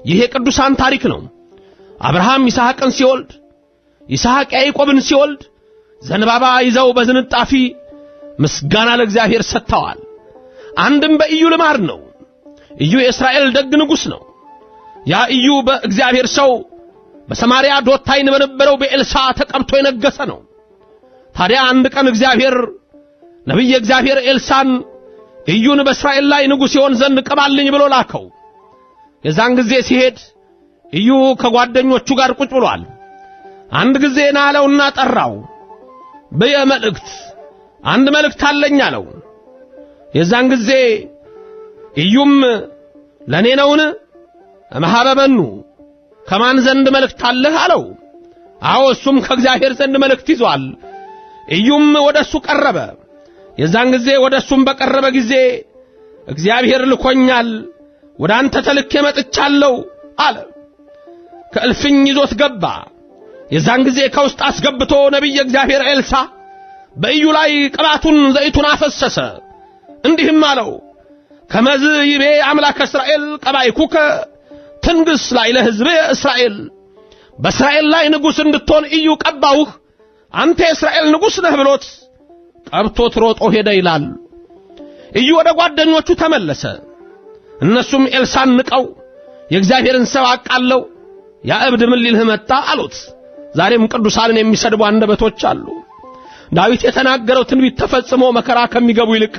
ይሄ ቅዱሳን ታሪክ ነው። አብርሃም ይስሐቅን ሲወልድ ይስሐቅ ያዕቆብን ሲወልድ ዘንባባ ይዘው በዝንጣፊ ምስጋና ለእግዚአብሔር ሰጥተዋል። አንድም በኢዩ ልማድ ነው። ኢዩ የእስራኤል ደግ ንጉስ ነው። ያ ኢዩ በእግዚአብሔር ሰው በሰማርያ ዶታይን በነበረው በኤልሳ ተቀብቶ የነገሰ ነው። ታዲያ አንድ ቀን እግዚአብሔር ነብይ እግዚአብሔር ኤልሳን ኢዩን በእስራኤል ላይ ንጉስ ይሆን ዘንድ ቀባልኝ ብሎ ላከው። የዛን ጊዜ ሲሄድ ኢዩ ከጓደኞቹ ጋር ቁጭ ብሏል። አንድ ጊዜ ናለውና ጠራው። በየመልእክት አንድ መልእክት አለኝ አለው። የዛን ጊዜ ኢዩም ለኔ ነውን? ማህበበኑ ከማን ዘንድ መልእክት አለህ አለው። አዎ እሱም ከእግዚአብሔር ዘንድ መልእክት ይዟል። ኢዩም ወደሱ ቀረበ። የዛን ጊዜ ወደሱም በቀረበ ጊዜ እግዚአብሔር ልኮኛል፣ ወደ አንተ ተልኬ መጥቻለሁ አለ። ከእልፍኝ ይዞት ገባ። የዛን ጊዜ ከውስጥ አስገብቶ ነብይ እግዚአብሔር ኤልሳ በኢዩ ላይ ቅባቱን ዘይቱን አፈሰሰ። እንዲህም አለው ከመዝ ይቤ አምላክ እስራኤል ቀባይኩከ ትንግስ ላይ ለሕዝብ እስራኤል በእስራኤል ላይ ንጉስ እንድትሆን ኢዩ ቀባውህ አንተ የእስራኤል ንጉስ ነህ ብሎት ቀብቶት ሮጦ ሄደ ይላል። ኢዩ ወደ ጓደኞቹ ተመለሰ። እነሱም ኤልሳን ንቀው የእግዚአብሔርን ሰው አቃለው ያ እብድ ምን ሊልህ መጣ አሉት። ዛሬም ቅዱሳንን የሚሰድቡ አንደበቶች አሉ። ዳዊት የተናገረው ትንቢት ተፈጽሞ መከራ ከሚገቡ ይልቅ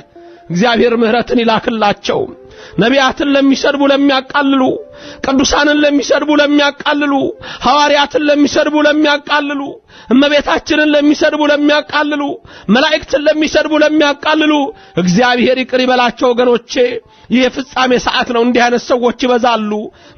እግዚአብሔር ምህረትን ይላክላቸው። ነቢያትን ለሚሰድቡ ለሚያቃልሉ፣ ቅዱሳንን ለሚሰድቡ ለሚያቃልሉ፣ ሐዋርያትን ለሚሰድቡ ለሚያቃልሉ፣ እመቤታችንን ለሚሰድቡ ለሚያቃልሉ፣ መላእክትን ለሚሰድቡ ለሚያቃልሉ እግዚአብሔር ይቅር ይበላቸው ወገኖቼ። ይህ የፍጻሜ ሰዓት ነው። እንዲህ አይነት ሰዎች ይበዛሉ።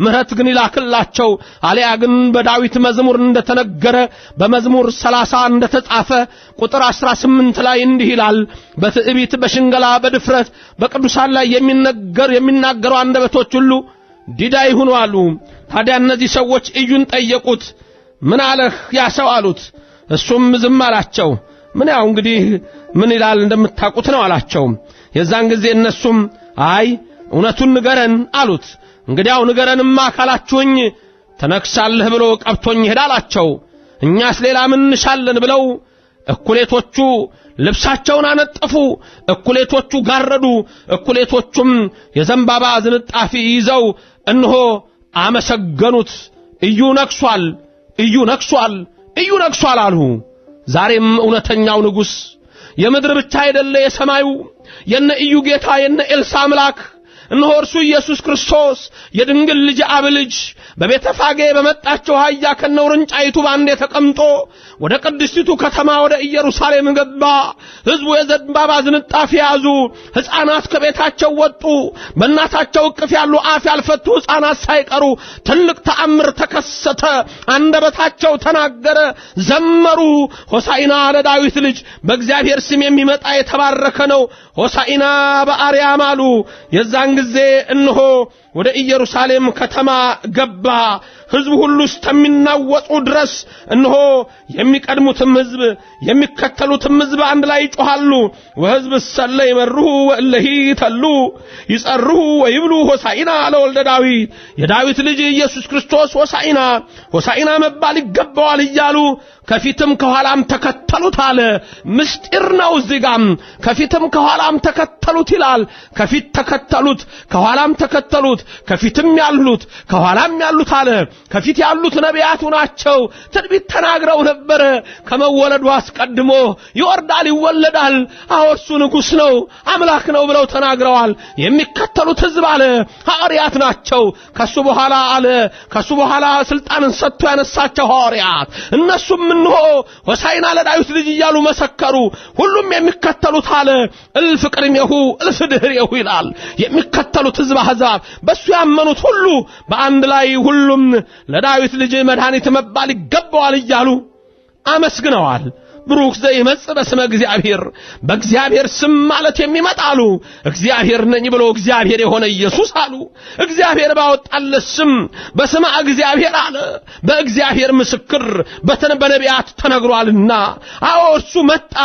ምህረት ግን ይላክላቸው። አልያ ግን በዳዊት መዝሙር እንደተነገረ በመዝሙር 30 እንደተጻፈ ቁጥር 18 ላይ እንዲህ ይላል በትዕቢት በሽንገላ በድፍረት በቅዱሳን ላይ የሚናገሩ አንደበቶች ሁሉ ዲዳ ይሁኑ አሉ። ታዲያ እነዚህ ሰዎች ኢዩን ጠየቁት። ምን አለህ ያ ሰው አሉት። እሱም ዝም አላቸው። ምን ያው እንግዲህ ምን ይላል እንደምታውቁት ነው አላቸው። የዛን ጊዜ እነሱም አይ እውነቱን ንገረን አሉት። እንግዲያው ንገረንማ ካላችሁኝ ተነክሳለህ ብሎ ቀብቶኝ ይሄዳላቸው። እኛስ ሌላ ምን እንሻለን ብለው እኩሌቶቹ ልብሳቸውን አነጠፉ፣ እኩሌቶቹ ጋረዱ፣ እኩሌቶቹም የዘንባባ ዝንጣፊ ይዘው እነሆ አመሰገኑት። ኢዩ ነክሷል፣ ኢዩ ነክሷል፣ ኢዩ ነክሷል አሉ። ዛሬም እውነተኛው ንጉስ የምድር ብቻ አይደለ የሰማዩ የነ ኢዩ ጌታ የነ ኤልሳ አምላክ እነሆ እርሱ ኢየሱስ ክርስቶስ የድንግል ልጅ አብ ልጅ በቤተፋጌ በመጣቸው አህያ ከነውርንጫይቱ ባንዴ ተቀምጦ ወደ ቅድስቲቱ ከተማ ወደ ኢየሩሳሌም ገባ። ሕዝቡ የዘንባባ ዝንጣፊ ያዙ። ሕፃናት ከቤታቸው ወጡ። በእናታቸው እቅፍ ያሉ አፍ ያልፈቱ ሕፃናት ሳይቀሩ ትልቅ ተአምር ተከሰተ። አንደበታቸው ተናገረ፣ ዘመሩ። ሆሳዕና ለዳዊት ልጅ በእግዚአብሔር ስም የሚመጣ የተባረከ ነው፣ ሆሳዕና በአርያም አሉ። የዛን ጊዜ እነሆ ወደ ኢየሩሳሌም ከተማ ገባ። ሕዝቡ ሁሉ እስከሚናወጡ ድረስ እነሆ የሚቀድሙትም ሕዝብ የሚከተሉትም ሕዝብ አንድ ላይ ይጮሃሉ። ወሕዝብ ሰለ ይመርሁ ወእለሂ ተሉ ይጸርሁ ወይብሉ ሆሳዕና ለወልደ ዳዊት የዳዊት ልጅ ኢየሱስ ክርስቶስ ሆሳዕና ሆሳዕና መባል ይገባዋል እያሉ ከፊትም ከኋላም ተከተሉት አለ። ምስጢር ነው እዚህ ጋም ከፊትም ከኋላም ተከተሉት ይላል። ከፊት ተከተሉት፣ ከኋላም ተከተሉት፣ ከፊትም ያሉት ከኋላም ያሉት አለ። ከፊት ያሉት ነቢያቱ ናቸው። ትንቢት ተናግረው ነበር። ከመወለዱ አስቀድሞ ይወርዳል ይወለዳል፣ አወርሱ ንጉስ ነው አምላክ ነው ብለው ተናግረዋል። የሚከተሉት ሕዝብ አለ ሐዋርያት ናቸው። ከሱ በኋላ አለ ከሱ በኋላ ስልጣንን ሰጥቶ ያነሳቸው ሐዋርያት እነሱም እንሆ ሆሳዕና ለዳዊት ልጅ እያሉ መሰከሩ። ሁሉም የሚከተሉት አለ እልፍ ቅድሜሁ እልፍ ድህሬሁ ይላል። የሚከተሉት ሕዝብ አሕዛብ በሱ ያመኑት ሁሉ በአንድ ላይ ሁሉም ለዳዊት ልጅ መድኃኒት መባል ይገባዋል እያሉ አመስግነዋል። ብሩክ ዘይመጽእ በስመ እግዚአብሔር በእግዚአብሔር ስም ማለት የሚመጣሉ እግዚአብሔር ነኝ ብሎ እግዚአብሔር የሆነ ኢየሱስ አሉ። እግዚአብሔር ባወጣለት ስም በስመ እግዚአብሔር አለ። በእግዚአብሔር ምስክር በነቢያት ተነግሯልና አዎ እርሱ መጣ።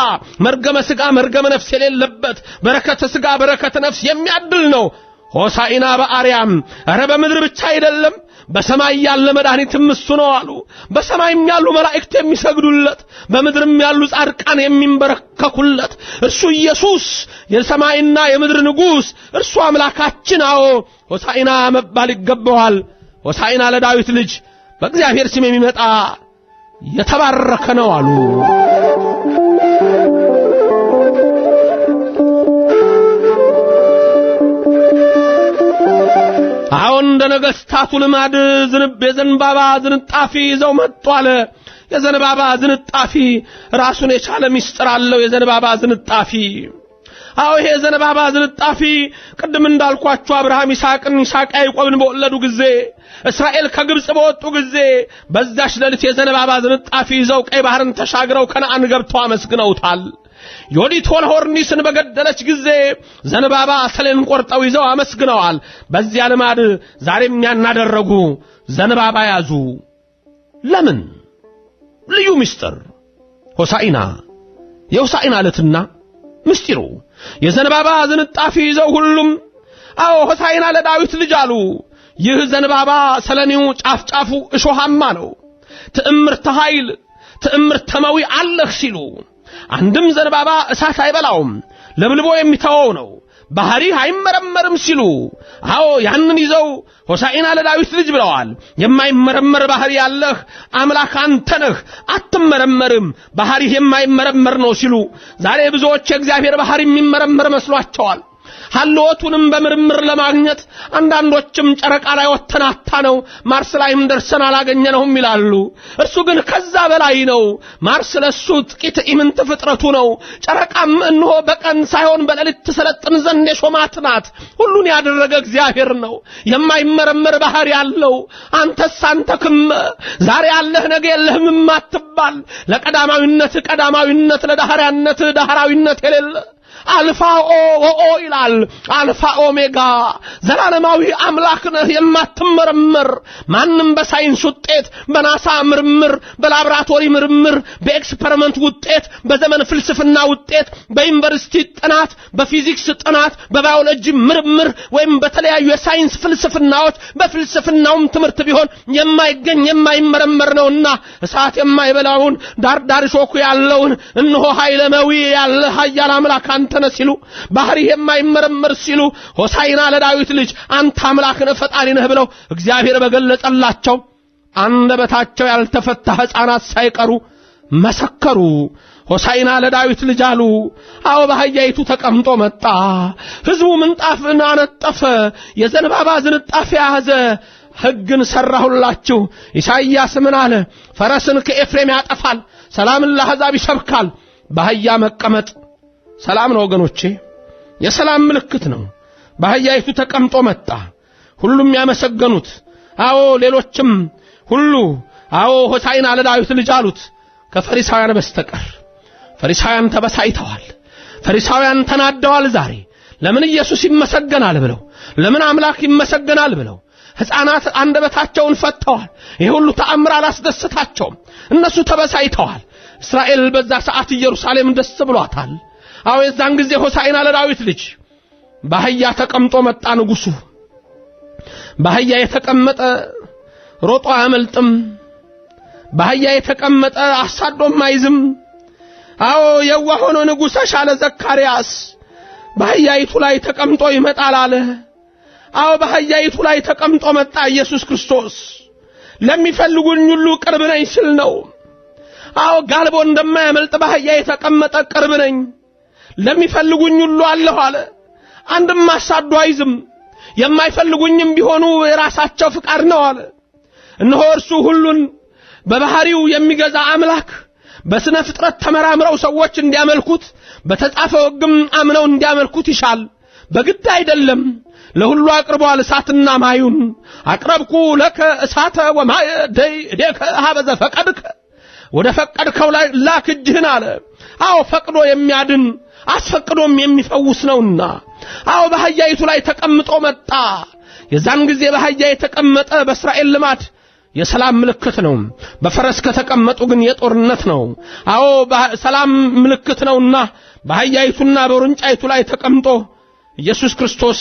መርገመ ሥጋ መርገመ ነፍስ የሌለበት በረከተ ሥጋ በረከተ ነፍስ የሚያድል ነው። ሆሳዕና በአርያም ኧረ በምድር ብቻ አይደለም በሰማይ ያለ መድኃኒትም እሱ ነው አሉ። በሰማይም ያሉ መላእክት የሚሰግዱለት በምድርም ያሉ ጻድቃን የሚንበረከኩለት እርሱ ኢየሱስ የሰማይና የምድር ንጉሥ እርሱ አምላካችን አዎ ሆሳዕና መባል ይገባዋል። ሆሳዕና ለዳዊት ልጅ በእግዚአብሔር ስም የሚመጣ የተባረከ ነው አሉ። አሁን እንደ ነገሥታቱ ልማድ የዘንባባ ዝንጣፊ ይዘው መጡ አለ። የዘንባባ ዝንጣፊ ራሱን የቻለ ምስጢር አለው። የዘንባባ ዝንጣፊ አዎ ይሄ የዘንባባ ዝንጣፊ ቅድም እንዳልኳችሁ አብርሃም ይስሐቅ ያዕቆብን በወለዱ ጊዜ እስራኤል ከግብጽ በወጡ ጊዜ በዛች ሌሊት የዘንባባ ዝንጣፊ ይዘው ቀይ ባህርን ተሻግረው ከነዓን ገብተው አመስግነውታል። ዮዲት ሆርኒስን በገደለች ጊዜ ዘንባባ ሰሌን ቆርጠው ይዘው አመስግነዋል። በዚያ ልማድ ዛሬም ያናደረጉ ዘንባባ ያዙ። ለምን? ልዩ ምስጢር ሆሳዕና የሆሳዕና ዕለትና ምስጢሩ የዘንባባ ዝንጣፊ ይዘው ሁሉም አዎ ሆሳዕና ለዳዊት ልጅ አሉ። ይህ ዘንባባ ሰለኒው ጫፍጫፉ እሾሃማ ነው። ትዕምርተ ኃይል ትዕምርተ መዊ አለህ ሲሉ አንድም ዘንባባ እሳት አይበላውም ለብልቦ የሚተወው ነው። ባህሪ አይመረመርም ሲሉ አዎ ያንን ይዘው ሆሳዕና ለዳዊት ልጅ ብለዋል። የማይመረመር ባህሪ ያለህ አምላክ አንተ ነህ አትመረመርም ባህሪ የማይመረመር ነው ሲሉ ዛሬ ብዙዎች የእግዚአብሔር ባህሪ የሚመረመር መስሏቸዋል። ሐልወቱንም በምርምር ለማግኘት አንዳንዶችም ጨረቃ ላይ ወተናታ ነው ማርስ ላይም ደርሰን አላገኘነውም ይላሉ። እርሱ ግን ከዛ በላይ ነው። ማርስ ለሱ ጥቂት ኢምንት ፍጥረቱ ነው። ጨረቃም እንሆ በቀን ሳይሆን በሌሊት ተሰለጥን ዘንድ የሾማት ናት። ሁሉን ያደረገ እግዚአብሔር ነው። የማይመረመር ባህሪ ያለው አንተ ክም ዛሬ ያለህ ነገ የለህም አትባል። ለቀዳማዊነት ቀዳማዊነት ለዳህራዊነት ዳህራዊነት የሌለ አልፋ ኦ ይላል። አልፋ ኦሜጋ ዘላለማዊ አምላክ ነህ የማትመረመር ማንም በሳይንስ ውጤት በናሳ ምርምር በላብራቶሪ ምርምር በኤክስፐሪመንት ውጤት በዘመን ፍልስፍና ውጤት በዩኒቨርሲቲ ጥናት በፊዚክስ ጥናት በባዮሎጂ ምርምር ወይም በተለያዩ የሳይንስ ፍልስፍናዎች በፍልስፍናውም ትምህርት ቢሆን የማይገኝ የማይመረመር ነውና እሳት የማይበላውን ዳር ሾኩ ያለውን እነሆ ኃይለመዊ ያለ ኃያል አምላክ አንተነ ሲሉ ባህሪ የማይመረመር ሲሉ ሆሳዕና ለዳዊት ልጅ አንተ አምላክ ነህ ፈጣሪ ነህ ብለው እግዚአብሔር በገለጸላቸው አንደበታቸው ያልተፈታ ሕፃናት ሳይቀሩ መሰከሩ። ሆሳዕና ለዳዊት ልጅ አሉ። አዎ በአህያይቱ ተቀምጦ መጣ። ሕዝቡ ምንጣፍን አነጠፈ፣ የዘንባባ ዝንጣፊ ያዘ። ሕግን ሰራሁላችሁ። ኢሳይያስ ምን አለ? ፈረስን ከኤፍሬም ያጠፋል፣ ሰላምን ለአሕዛብ ይሰብካል። በአህያ መቀመጥ ሰላም ነው ወገኖቼ፣ የሰላም ምልክት ነው። በአህያይቱ ተቀምጦ መጣ። ሁሉም ያመሰገኑት አዎ ሌሎችም ሁሉ አዎ ሆሳዕና ለዳዊት ልጅ አሉት ከፈሪሳውያን በስተቀር። ፈሪሳውያን ተበሳይተዋል። ፈሪሳውያን ተናደዋል። ዛሬ ለምን ኢየሱስ ይመሰገናል ብለው ለምን አምላክ ይመሰገናል ብለው ሕፃናት አንደበታቸውን ፈተዋል። ይሄ ሁሉ ተአምር አላስደሰታቸውም። እነሱ ተበሳይተዋል። እስራኤል በዛ ሰዓት ኢየሩሳሌም ደስ ብሏታል። አዎ የዛን ጊዜ ሆሳዕና ለዳዊት ልጅ በአህያ ተቀምጦ መጣ ንጉሡ። በአህያ የተቀመጠ ሮጦ አያመልጥም። በአህያ የተቀመጠ አሳዶም አይዝም። አዎ የዋህ ሆኖ ንጉሥ ሻለ ዘካርያስ በአህያይቱ ላይ ተቀምጦ ይመጣል አለ። አዎ በአህያይቱ ላይ ተቀምጦ መጣ ኢየሱስ ክርስቶስ። ለሚፈልጉኝ ሁሉ ቅርብ ነኝ ሲል ነው። አዎ ጋልቦ እንደማያመልጥ በአህያ የተቀመጠ ቅርብ ነኝ ለሚፈልጉኝ ሁሉ አለሁ አለ። አንድም አሳዶ አይዝም። የማይፈልጉኝም ቢሆኑ የራሳቸው ፍቃድ ነው አለ። እነሆ እርሱ ሁሉን በባህሪው የሚገዛ አምላክ በስነ ፍጥረት ተመራምረው ሰዎች እንዲያመልኩት በተጻፈው ሕግም አምነው እንዲያመልኩት ይሻል። በግድ አይደለም። ለሁሉ አቅርቧል እሳትና ማዩን። አቅረብኩ ለከ እሳተ ወማየ ደይ ደከ ሀበዘ ፈቀድከ ወደ ፈቀድከው ላይ ላክ እጅህን አለ። አዎ ፈቅዶ የሚያድን አስፈቅዶም የሚፈውስ ነውና አዎ በአህያይቱ ላይ ተቀምጦ መጣ። የዛን ጊዜ በአህያ የተቀመጠ በእስራኤል ልማድ የሰላም ምልክት ነው። በፈረስ ከተቀመጡ ግን የጦርነት ነው። አዎ በሰላም ምልክት ነውና በአህያይቱና በውርንጫይቱ ላይ ተቀምጦ ኢየሱስ ክርስቶስ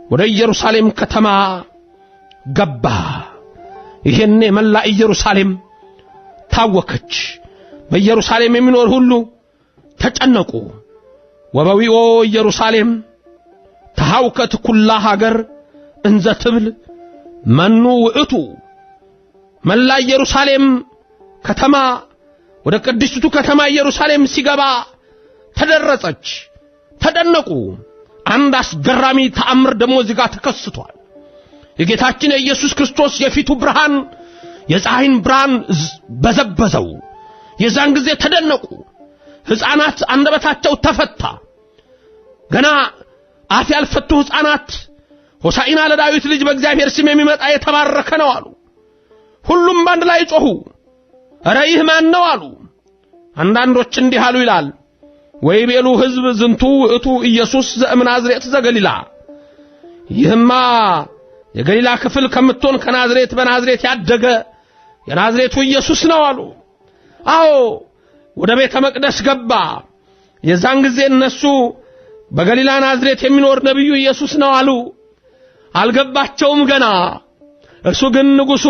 ወደ ኢየሩሳሌም ከተማ ገባ። ይሄኔ መላ ኢየሩሳሌም ታወከች። በኢየሩሳሌም የሚኖር ሁሉ ተጨነቁ። ወበዊኦ ኢየሩሳሌም ተሃውከት ኩላ ሀገር እንዘ ትብል መኑ ውእቱ። መላ ኢየሩሳሌም ከተማ ወደ ቅድስቲቱ ከተማ ኢየሩሳሌም ሲገባ ተደረጸች፣ ተደነቁ። አንድ አስገራሚ ተአምር ደግሞ እዚህ ጋር ተከስቷል። የጌታችን የኢየሱስ ክርስቶስ የፊቱ ብርሃን የፀሐይን ብርሃን በዘበዘው። የዛን ጊዜ ተደነቁ። ሕፃናት አንደበታቸው ተፈታ። ገና አፍ ያልፈቱ ሕፃናት ሆሳዕና ለዳዊት ልጅ በእግዚአብሔር ስም የሚመጣ የተባረከ ነው አሉ። ሁሉም ባንድ ላይ ጮኹ። ኧረ ይህ ማን ነው አሉ። አንዳንዶች እንዲህ አሉ ይላል ወይቤሉ ሕዝብ ዝንቱ ውእቱ ኢየሱስ ዘእምናዝሬት ዘገሊላ። ይህማ የገሊላ ክፍል ከምትሆን ከናዝሬት በናዝሬት ያደገ የናዝሬቱ ኢየሱስ ነው አሉ። አዎ ወደ ቤተ መቅደስ ገባ። የዛን ጊዜ እነሱ በገሊላ ናዝሬት የሚኖር ነብዩ ኢየሱስ ነው አሉ። አልገባቸውም ገና። እርሱ ግን ንጉሡ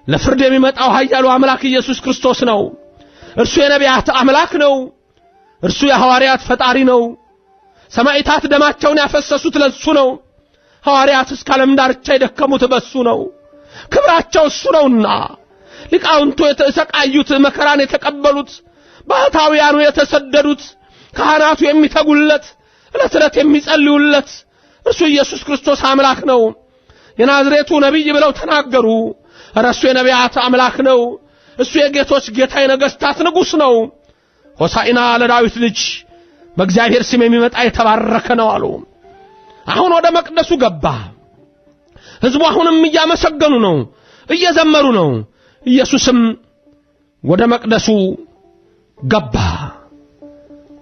ለፍርድ የሚመጣው ኃያሉ አምላክ ኢየሱስ ክርስቶስ ነው። እርሱ የነቢያት አምላክ ነው። እርሱ የሐዋርያት ፈጣሪ ነው። ሰማዕታት ደማቸውን ያፈሰሱት ለሱ ነው። ሐዋርያት እስከ ዓለም ዳርቻ የደከሙት በሱ ነው። ክብራቸው እሱ ነውና ሊቃውንቱ የተሰቃዩት መከራን የተቀበሉት ባህታውያኑ የተሰደዱት ካህናቱ የሚተጉለት ዕለት ዕለት የሚጸልዩለት እርሱ ኢየሱስ ክርስቶስ አምላክ ነው። የናዝሬቱ ነቢይ ብለው ተናገሩ። እርሱ የነቢያት አምላክ ነው። እሱ የጌቶች ጌታ የነገሥታት ንጉሥ ነው። ሆሳዕና ለዳዊት ልጅ በእግዚአብሔር ስም የሚመጣ የተባረከ ነው አሉ። አሁን ወደ መቅደሱ ገባ። ሕዝቡ አሁንም እያመሰገኑ ነው፣ እየዘመሩ ነው። ኢየሱስም ወደ መቅደሱ ገባ።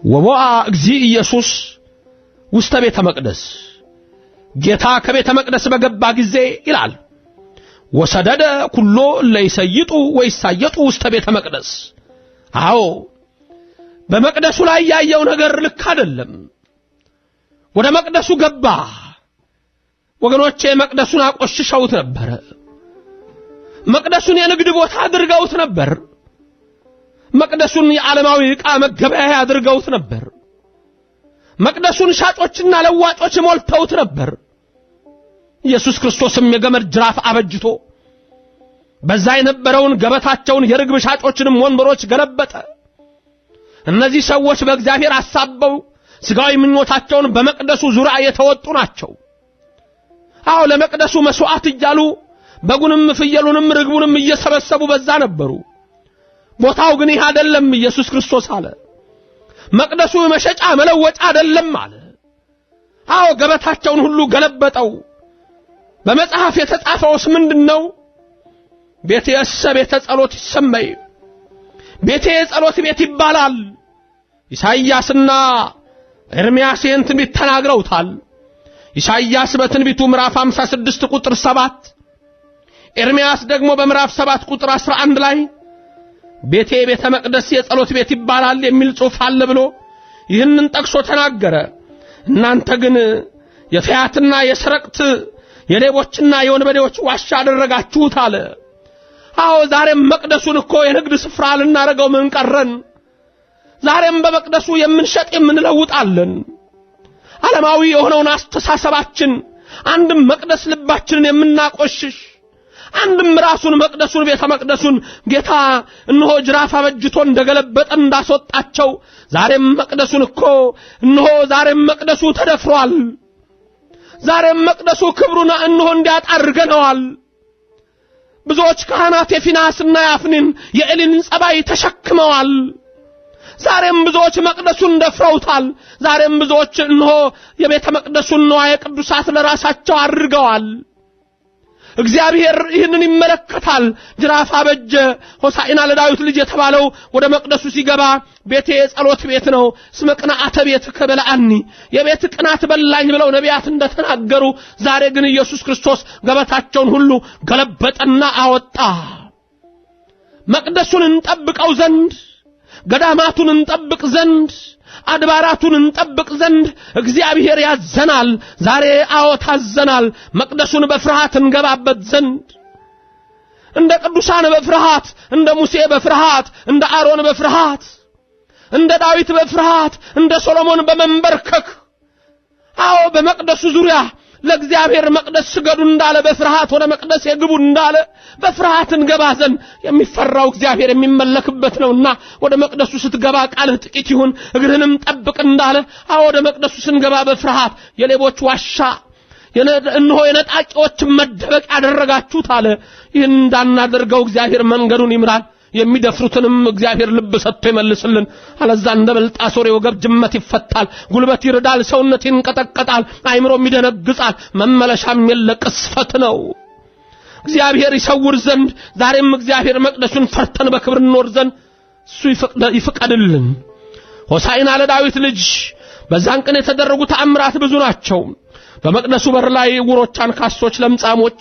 ወቦአ እግዚእ ኢየሱስ ውስተ ቤተ መቅደስ። ጌታ ከቤተ መቅደስ በገባ ጊዜ ይላል ወሰደደ ኩሎ ለይሰይጡ ወይሳየጡ ውስተ ቤተ መቅደስ። አዎ በመቅደሱ ላይ ያየው ነገር ልክ አይደለም። ወደ መቅደሱ ገባ። ወገኖቼ መቅደሱን አቆሽሸውት ነበር። መቅደሱን የንግድ ቦታ አድርገውት ነበር። መቅደሱን የዓለማዊ ዕቃ መገበያያ አድርገውት ነበር። መቅደሱን ሻጮችና ለዋጮች ሞልተውት ነበር። ኢየሱስ ክርስቶስም የገመድ ጅራፍ አበጅቶ በዛ የነበረውን ገበታቸውን የርግብ ሻጮችንም ወንበሮች ገለበጠ። እነዚህ ሰዎች በእግዚአብሔር አሳበው ስጋዊ ምኞታቸውን በመቅደሱ ዙሪያ የተወጡ ናቸው። አዎ ለመቅደሱ መስዋዕት እያሉ በጉንም ፍየሉንም ርግቡንም እየሰበሰቡ በዛ ነበሩ። ቦታው ግን ይህ አይደለም ኢየሱስ ክርስቶስ አለ። መቅደሱ መሸጫ መለወጫ አይደለም አለ። አዎ ገበታቸውን ሁሉ ገለበጠው። በመጽሐፍ የተጻፈውስ ምንድነው? ቤቴ ቤተ ጸሎት ይሰመይ፣ ቤቴ የጸሎት ቤት ይባላል። ኢሳይያስና ኤርምያስ ይህን ትንቢት ተናግረውታል። ኢሳይያስ በትንቢቱ ምዕራፍ 56 ቁጥር 7፣ ኤርምያስ ደግሞ በምዕራፍ 7 ቁጥር 11 ላይ ቤቴ ቤተ መቅደስ የጸሎት ቤት ይባላል የሚል ጽሑፍ አለ ብሎ ይህንን ጠቅሶ ተናገረ። እናንተ ግን የፈያትና የሰረቅት የሌቦችና የወንበዴዎች ዋሻ አደረጋችሁት አለ። አዎ ዛሬም መቅደሱን እኮ የንግድ ስፍራ ልናረገው ምን ቀረን? ዛሬም በመቅደሱ የምንሸጥ የምንለውጣለን። ዓለማዊ የሆነውን አስተሳሰባችን አንድም መቅደስ ልባችንን የምናቆሽሽ፣ አንድም ራሱን መቅደሱን ቤተ መቅደሱን ጌታ እነሆ ጅራፍ አበጅቶ እንደገለበጠ እንዳስወጣቸው ዛሬም መቅደሱን እኮ እነሆ ዛሬም መቅደሱ ተደፍሯል። ዛሬም መቅደሱ ክብሩን እነሆ እንዲያጣርገነዋል። ብዙዎች ካህናት የፊናስና ያፍኒን የኤሊን ጸባይ ተሸክመዋል። ዛሬም ብዙዎች መቅደሱን ደፍረውታል። ዛሬም ብዙዎች እነሆ የቤተ መቅደሱን ንዋየ ቅዱሳት ለራሳቸው አድርገዋል። እግዚአብሔር ይህንን ይመለከታል። ጅራፍ አበጀ ሆሳዕና ለዳዊት ልጅ የተባለው ወደ መቅደሱ ሲገባ ቤቴ የጸሎት ቤት ነው እስመ ቅንዓተ ቤትከ በልዐኒ የቤት ቅናት በላኝ ብለው ነቢያት እንደተናገሩ ዛሬ ግን ኢየሱስ ክርስቶስ ገበታቸውን ሁሉ ገለበጠና አወጣ። መቅደሱን እንጠብቀው ዘንድ ገዳማቱን እንጠብቅ ዘንድ አድባራቱን እንጠብቅ ዘንድ እግዚአብሔር ያዘናል። ዛሬ ታዘናል። መቅደሱን በፍርሃት እንገባበት ዘንድ እንደ ቅዱሳን በፍርሃት እንደ ሙሴ በፍርሃት እንደ አሮን በፍርሃት እንደ ዳዊት በፍርሃት እንደ ሶሎሞን በመንበርከክ በመቅደሱ ዙሪያ ለእግዚአብሔር መቅደስ ስገዱ እንዳለ በፍርሃት ወደ መቅደስ የግቡ እንዳለ በፍርሃት እንገባ ዘንድ የሚፈራው እግዚአብሔር የሚመለክበት ነውና ወደ መቅደሱ ስትገባ ቃልህ ጥቂት ይሁን እግርህንም ጠብቅ እንዳለ ወደ መቅደሱ ስንገባ በፍርሃት የሌቦች ዋሻ እነሆ የነጣቂዎች መደበቅ ያደረጋችሁት አለ። ይህን እንዳናደርገው እግዚአብሔር መንገዱን ይምራል። የሚደፍሩትንም እግዚአብሔር ልብ ሰጥቶ ይመልስልን። አለዛ እንደ በልጣሶር ወገብ ጅመት ይፈታል፣ ጉልበት ይርዳል፣ ሰውነት ይንቀጠቀጣል፣ አይምሮም ይደነግጣል። መመለሻም የለ ቅስፈት ነው። እግዚአብሔር ይሰውር ዘንድ ዛሬም እግዚአብሔር መቅደሱን ፈርተን በክብር እንኖር ዘንድ እሱ ይፍቀድልን። ሆሳዕና ለዳዊት ልጅ በዛን ቀን የተደረጉ ተአምራት ብዙ ናቸው። በመቅደሱ በር ላይ ዕውሮች፣ አንካሶች፣ ለምጻሞች፣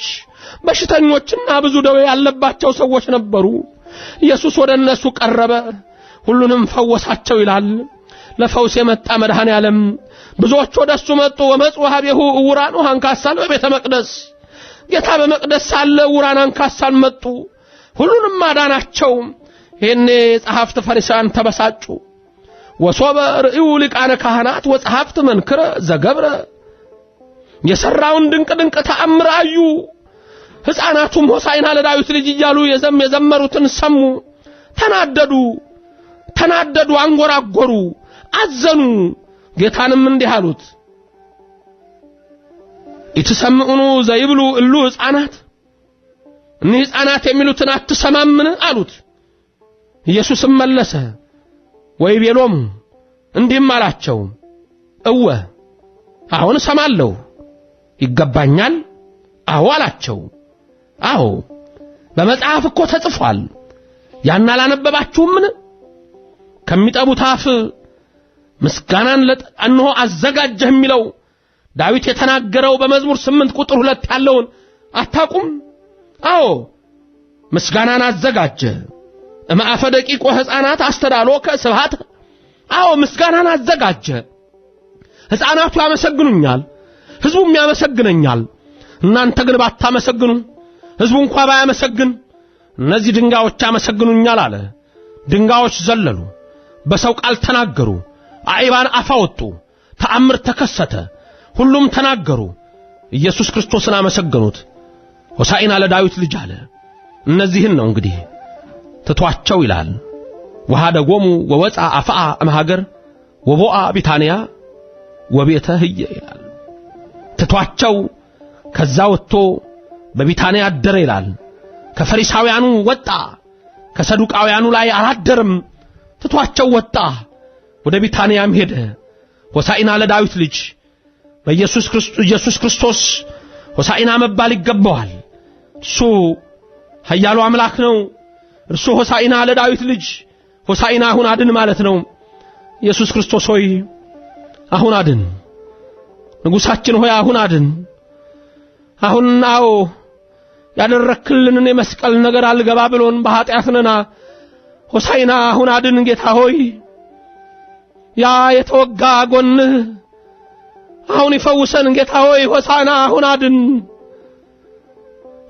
በሽተኞችና ብዙ ደዌ ያለባቸው ሰዎች ነበሩ። ኢየሱስ ወደ እነሱ ቀረበ፣ ሁሉንም ፈወሳቸው ይላል። ለፈውስ የመጣ መድኃኔ ዓለም ብዙዎች ወደሱ መጡ። ወመጽኡ ኀቤሁ ዕውራን ወአንካሳን በቤተ መቅደስ ጌታ በመቅደስ ሳለ ዕውራን አንካሳን መጡ፣ ሁሉንም አዳናቸው። ይሄኔ ጸሐፍት ፈሪሳውያን ተበሳጩ። ወሶበ ርእዩ ሊቃነ ካህናት ወጸሐፍት መንክረ ዘገብረ የሰራውን ድንቅ ተአምር አዩ። ሕፃናቱም ሆሳዕና ለዳዊት ልጅ እያሉ የዘመሩትን ሰሙ። ተናደዱ፣ አንጎራጎሩ፣ አዘኑ። ጌታንም እንዲህ አሉት፣ ኢትሰምዑኑ ዘይብሉ እሉ ሕፃናት እኒህ ሕፃናት የሚሉትን አትሰማምን አሉት። ኢየሱስም መለሰ ወይቤሎሙ እንዲህም አላቸው፣ እወ አሁን እሰማለሁ ይገባኛል አላቸው። በመጽሐፍ እኮ ተጽፏል፣ ያን አላነበባችሁምን? ከሚጠቡት አፍ ምስጋናን ለእነሆ አዘጋጀህ የሚለው ዳዊት የተናገረው በመዝሙር 8 ቁጥር 2 ያለውን አታቁም? ምስጋናን አዘጋጀ እማአፈ ደቂቆ ሕፃናት አስተዳሎከ ስብሐት። ምስጋናን አዘጋጀ። ሕፃናቱ ያመሰግኑኛል፣ ሕዝቡም ያመሰግነኛል። እናንተ ግን ባታመሰግኑ ሕዝቡ እንኳን ባያመሰግን እነዚህ ድንጋዮች ያመሰግኑኛል አለ። ድንጋዮች ዘለሉ፣ በሰው ቃል ተናገሩ፣ አይባን አፋወጡ፣ ተአምር ተከሰተ፣ ሁሉም ተናገሩ፣ ኢየሱስ ክርስቶስን አመሰገኑት። ሆሳዕና ለዳዊት ልጅ አለ። እነዚህን ነው እንግዲህ ትቷቸው ይላል። ወሃደጎሙ ወወፃ አፍአ እምሀገር ወቦአ ቢታንያ ወቤተ ህየ ይላል። ትቷቸው ከዛ ወጥቶ በቢታንያ አደረ ይላል። ከፈሪሳውያኑ ወጣ፣ ከሰዱቃውያኑ ላይ አላደረም። ትቷቸው ወጣ፣ ወደ ቢታንያም ሄደ። ሆሳዕና ለዳዊት ልጅ በኢየሱስ ክርስቶስ ሆሳዕና መባል ይገባዋል። እሱ ኃያሉ አምላክ ነው። እርሱ ሆሳዕና ለዳዊት ልጅ ሆሳዕና አሁን አድን ማለት ነው። ኢየሱስ ክርስቶስ ሆይ አሁን አድን፣ ንጉሳችን ሆይ አሁን አድን። አሁን ያደረክልንን የመስቀል ነገር አልገባ ብሎን በኃጢአት ነና ሆሳዕና አሁን አድን ጌታ ሆይ። ያ የተወጋ ጎንህ አሁን ይፈውሰን ጌታ ሆይ። ሆሳዕና አሁን አድን።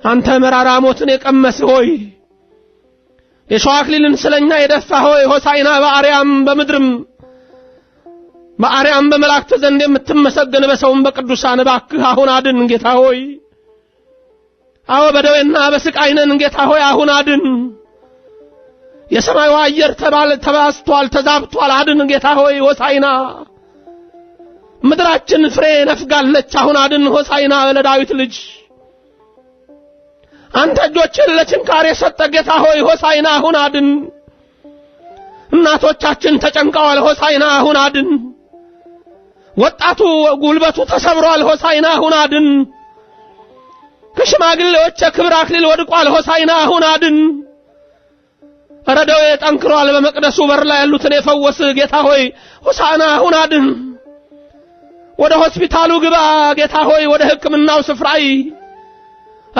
አንተ መራራ ሞትን የቀመስ ሆይ፣ የሾህ አክሊልን ስለኛ የደፋ ሆይ ሆሳዕና በአርያም በምድርም በአርያም በመላእክት ዘንድ የምትመሰገን በሰውም በቅዱሳን እባክህ አሁን አድን ጌታ ሆይ። በደዌና በስቃይ ነን ጌታ ሆይ አሁን አድን። የሰማዩ አየር ተባስቷል ተዛብቷል፣ አድን ጌታ ሆይ ሆሳዕና። ምድራችን ፍሬ ነፍጋለች፣ አሁን አድን ሆሳዕና ለዳዊት ልጅ። አንተ እጆችን ለችንካር የሰጠ ጌታ ሆይ ሆሳዕና አሁን አድን። እናቶቻችን ተጨንቀዋል፣ ሆሳዕና አሁን አድን። ወጣቱ ጉልበቱ ተሰብሯል፣ ሆሳዕና አሁን አድን። ከሽማግሌዎች የክብር አክሊል ወድቋል ሆሳዕና አሁን አድን። ረዳው ጠንክሯል በመቅደሱ በር ላይ ያሉትን የፈወስ ጌታ ሆይ ሆሳዕና አሁን አድን። ወደ ሆስፒታሉ ግባ ጌታ ሆይ ወደ ሕክምናው ስፍራይ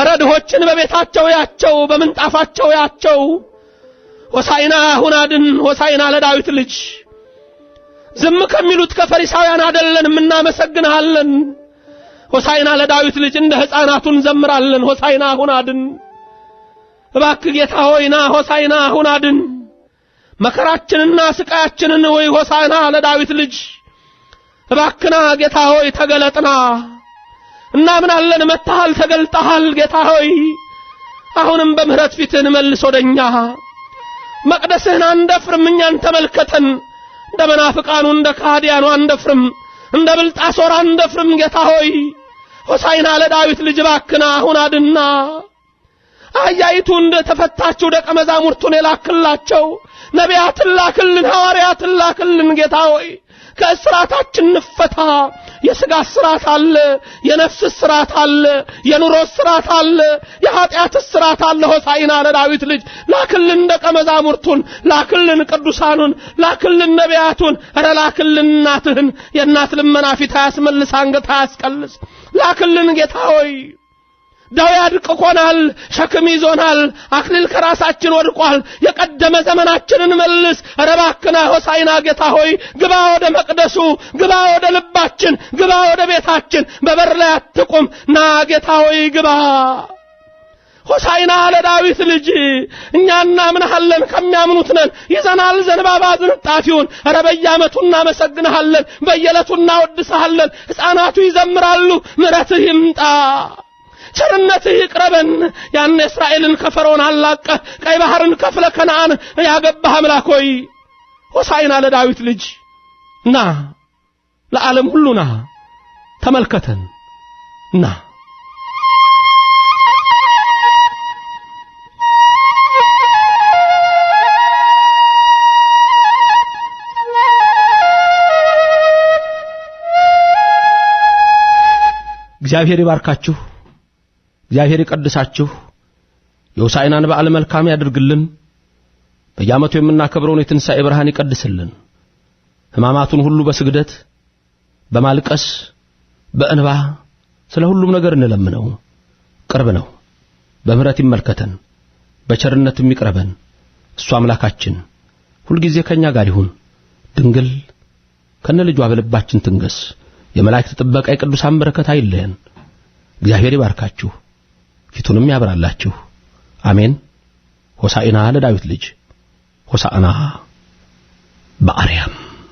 ረድሆችን በቤታቸው ያቸው በመንጣፋቸው ያቸው ሆሳዕና አሁን አድን። ሆሳዕና ለዳዊት ልጅ ዝም ከሚሉት ከፈሪሳውያን አይደለንም እናመሰግንሃለን። ሆሳዕና ለዳዊት ልጅ እንደ ሕፃናቱን ዘምራለን። ሆሳዕና አሁን አድን እባክህ ጌታ ሆይ ና ሆሳዕና አሁን አድን። መከራችንና ስቃያችንን ወይ ሆሳዕና ለዳዊት ልጅ እባክና ጌታ ሆይ ተገለጥና እናምናለን መጥተሃል ተገልጠሃል ጌታ ሆይ አሁንም በምህረት ፊትህን መልስ ወደኛ መቅደስህን አንደፍርም እኛን ተመልከተን እንደ መናፍቃኑ እንደ ካህዲያኑ አንደፍርም እንደ ብልጣሶር አንደፍርም ጌታ ሆይ ሆሳዕና ለዳዊት ልጅ እባክና አሁን አድንና አያይቱ እንደ ተፈታችሁ ደቀ መዛሙርቱን የላክላቸው ነቢያትን ላክልን ሐዋርያትን ላክልን ጌታ ሆይ ከእስራታችን እንፈታ። የሥጋ እስራት አለ የነፍስ እስራት አለ የኑሮ እስራት አለ የኃጢአት እስራት አለ ሆሳዕና ለዳዊት ልጅ ላክልን ደቀ መዛሙርቱን ላክልን ቅዱሳኑን ላክልን ነቢያቱን ኧረ ላክልን እናትህን የእናት ልመና ፊት አያስመልስ አንገት አያስቀልስ ላክልን ጌታ ሆይ ዳው ያድቅቆናል ሸክም ይዞናል አክሊል ከራሳችን ወድቋል የቀደመ ዘመናችንን መልስ ረባክና ሆሳዕና ጌታ ሆይ ግባ ወደ መቅደሱ ግባ ወደ ልባችን ግባ ወደ ቤታችን በበር ላይ አትቁም ና ጌታ ሆይ ግባ ሆሳዕና ለዳዊት ልጅ እኛ እናምንሃለን ከሚያምኑት ነን ይዘናል ዘንባባ ዝንጣፊውን ኧረ በየዓመቱ እናመሰግንሃለን በየዕለቱ እናወድስሃለን ሕፃናቱ ይዘምራሉ ምሕረትህ ይምጣ ቸርነትህ ይቅረበን ያን እስራኤልን ከፈርዖን አላቀ ቀይ ባህርን ከፍለ ከነዓን ያገባህ አምላክ ሆይ ሆሳዕና ለዳዊት ልጅ ና ለዓለም ሁሉ ና ተመልከተን ና እግዚአብሔር ይባርካችሁ እግዚአብሔር ይቀድሳችሁ የሆሳዕናን በዓል መልካም ያድርግልን በየዓመቱ የምናከብረውን የትንሣኤ ብርሃን ይቀድስልን ሕማማቱን ሁሉ በስግደት በማልቀስ በእንባ ስለ ሁሉም ነገር እንለምነው ቅርብ ነው በምህረት ይመልከተን በቸርነትም ይቅረበን እሱ አምላካችን ሁሉ ጊዜ ከኛ ጋር ይሁን ድንግል ከነልጇ በልባችን ትንገስ የመላእክት ጥበቃ የቅዱሳን በረከት አይለየን እግዚአብሔር ይባርካችሁ ፊቱንም ያብራላችሁ አሜን ሆሳዕና ለዳዊት ልጅ ሆሳዕና በአርያም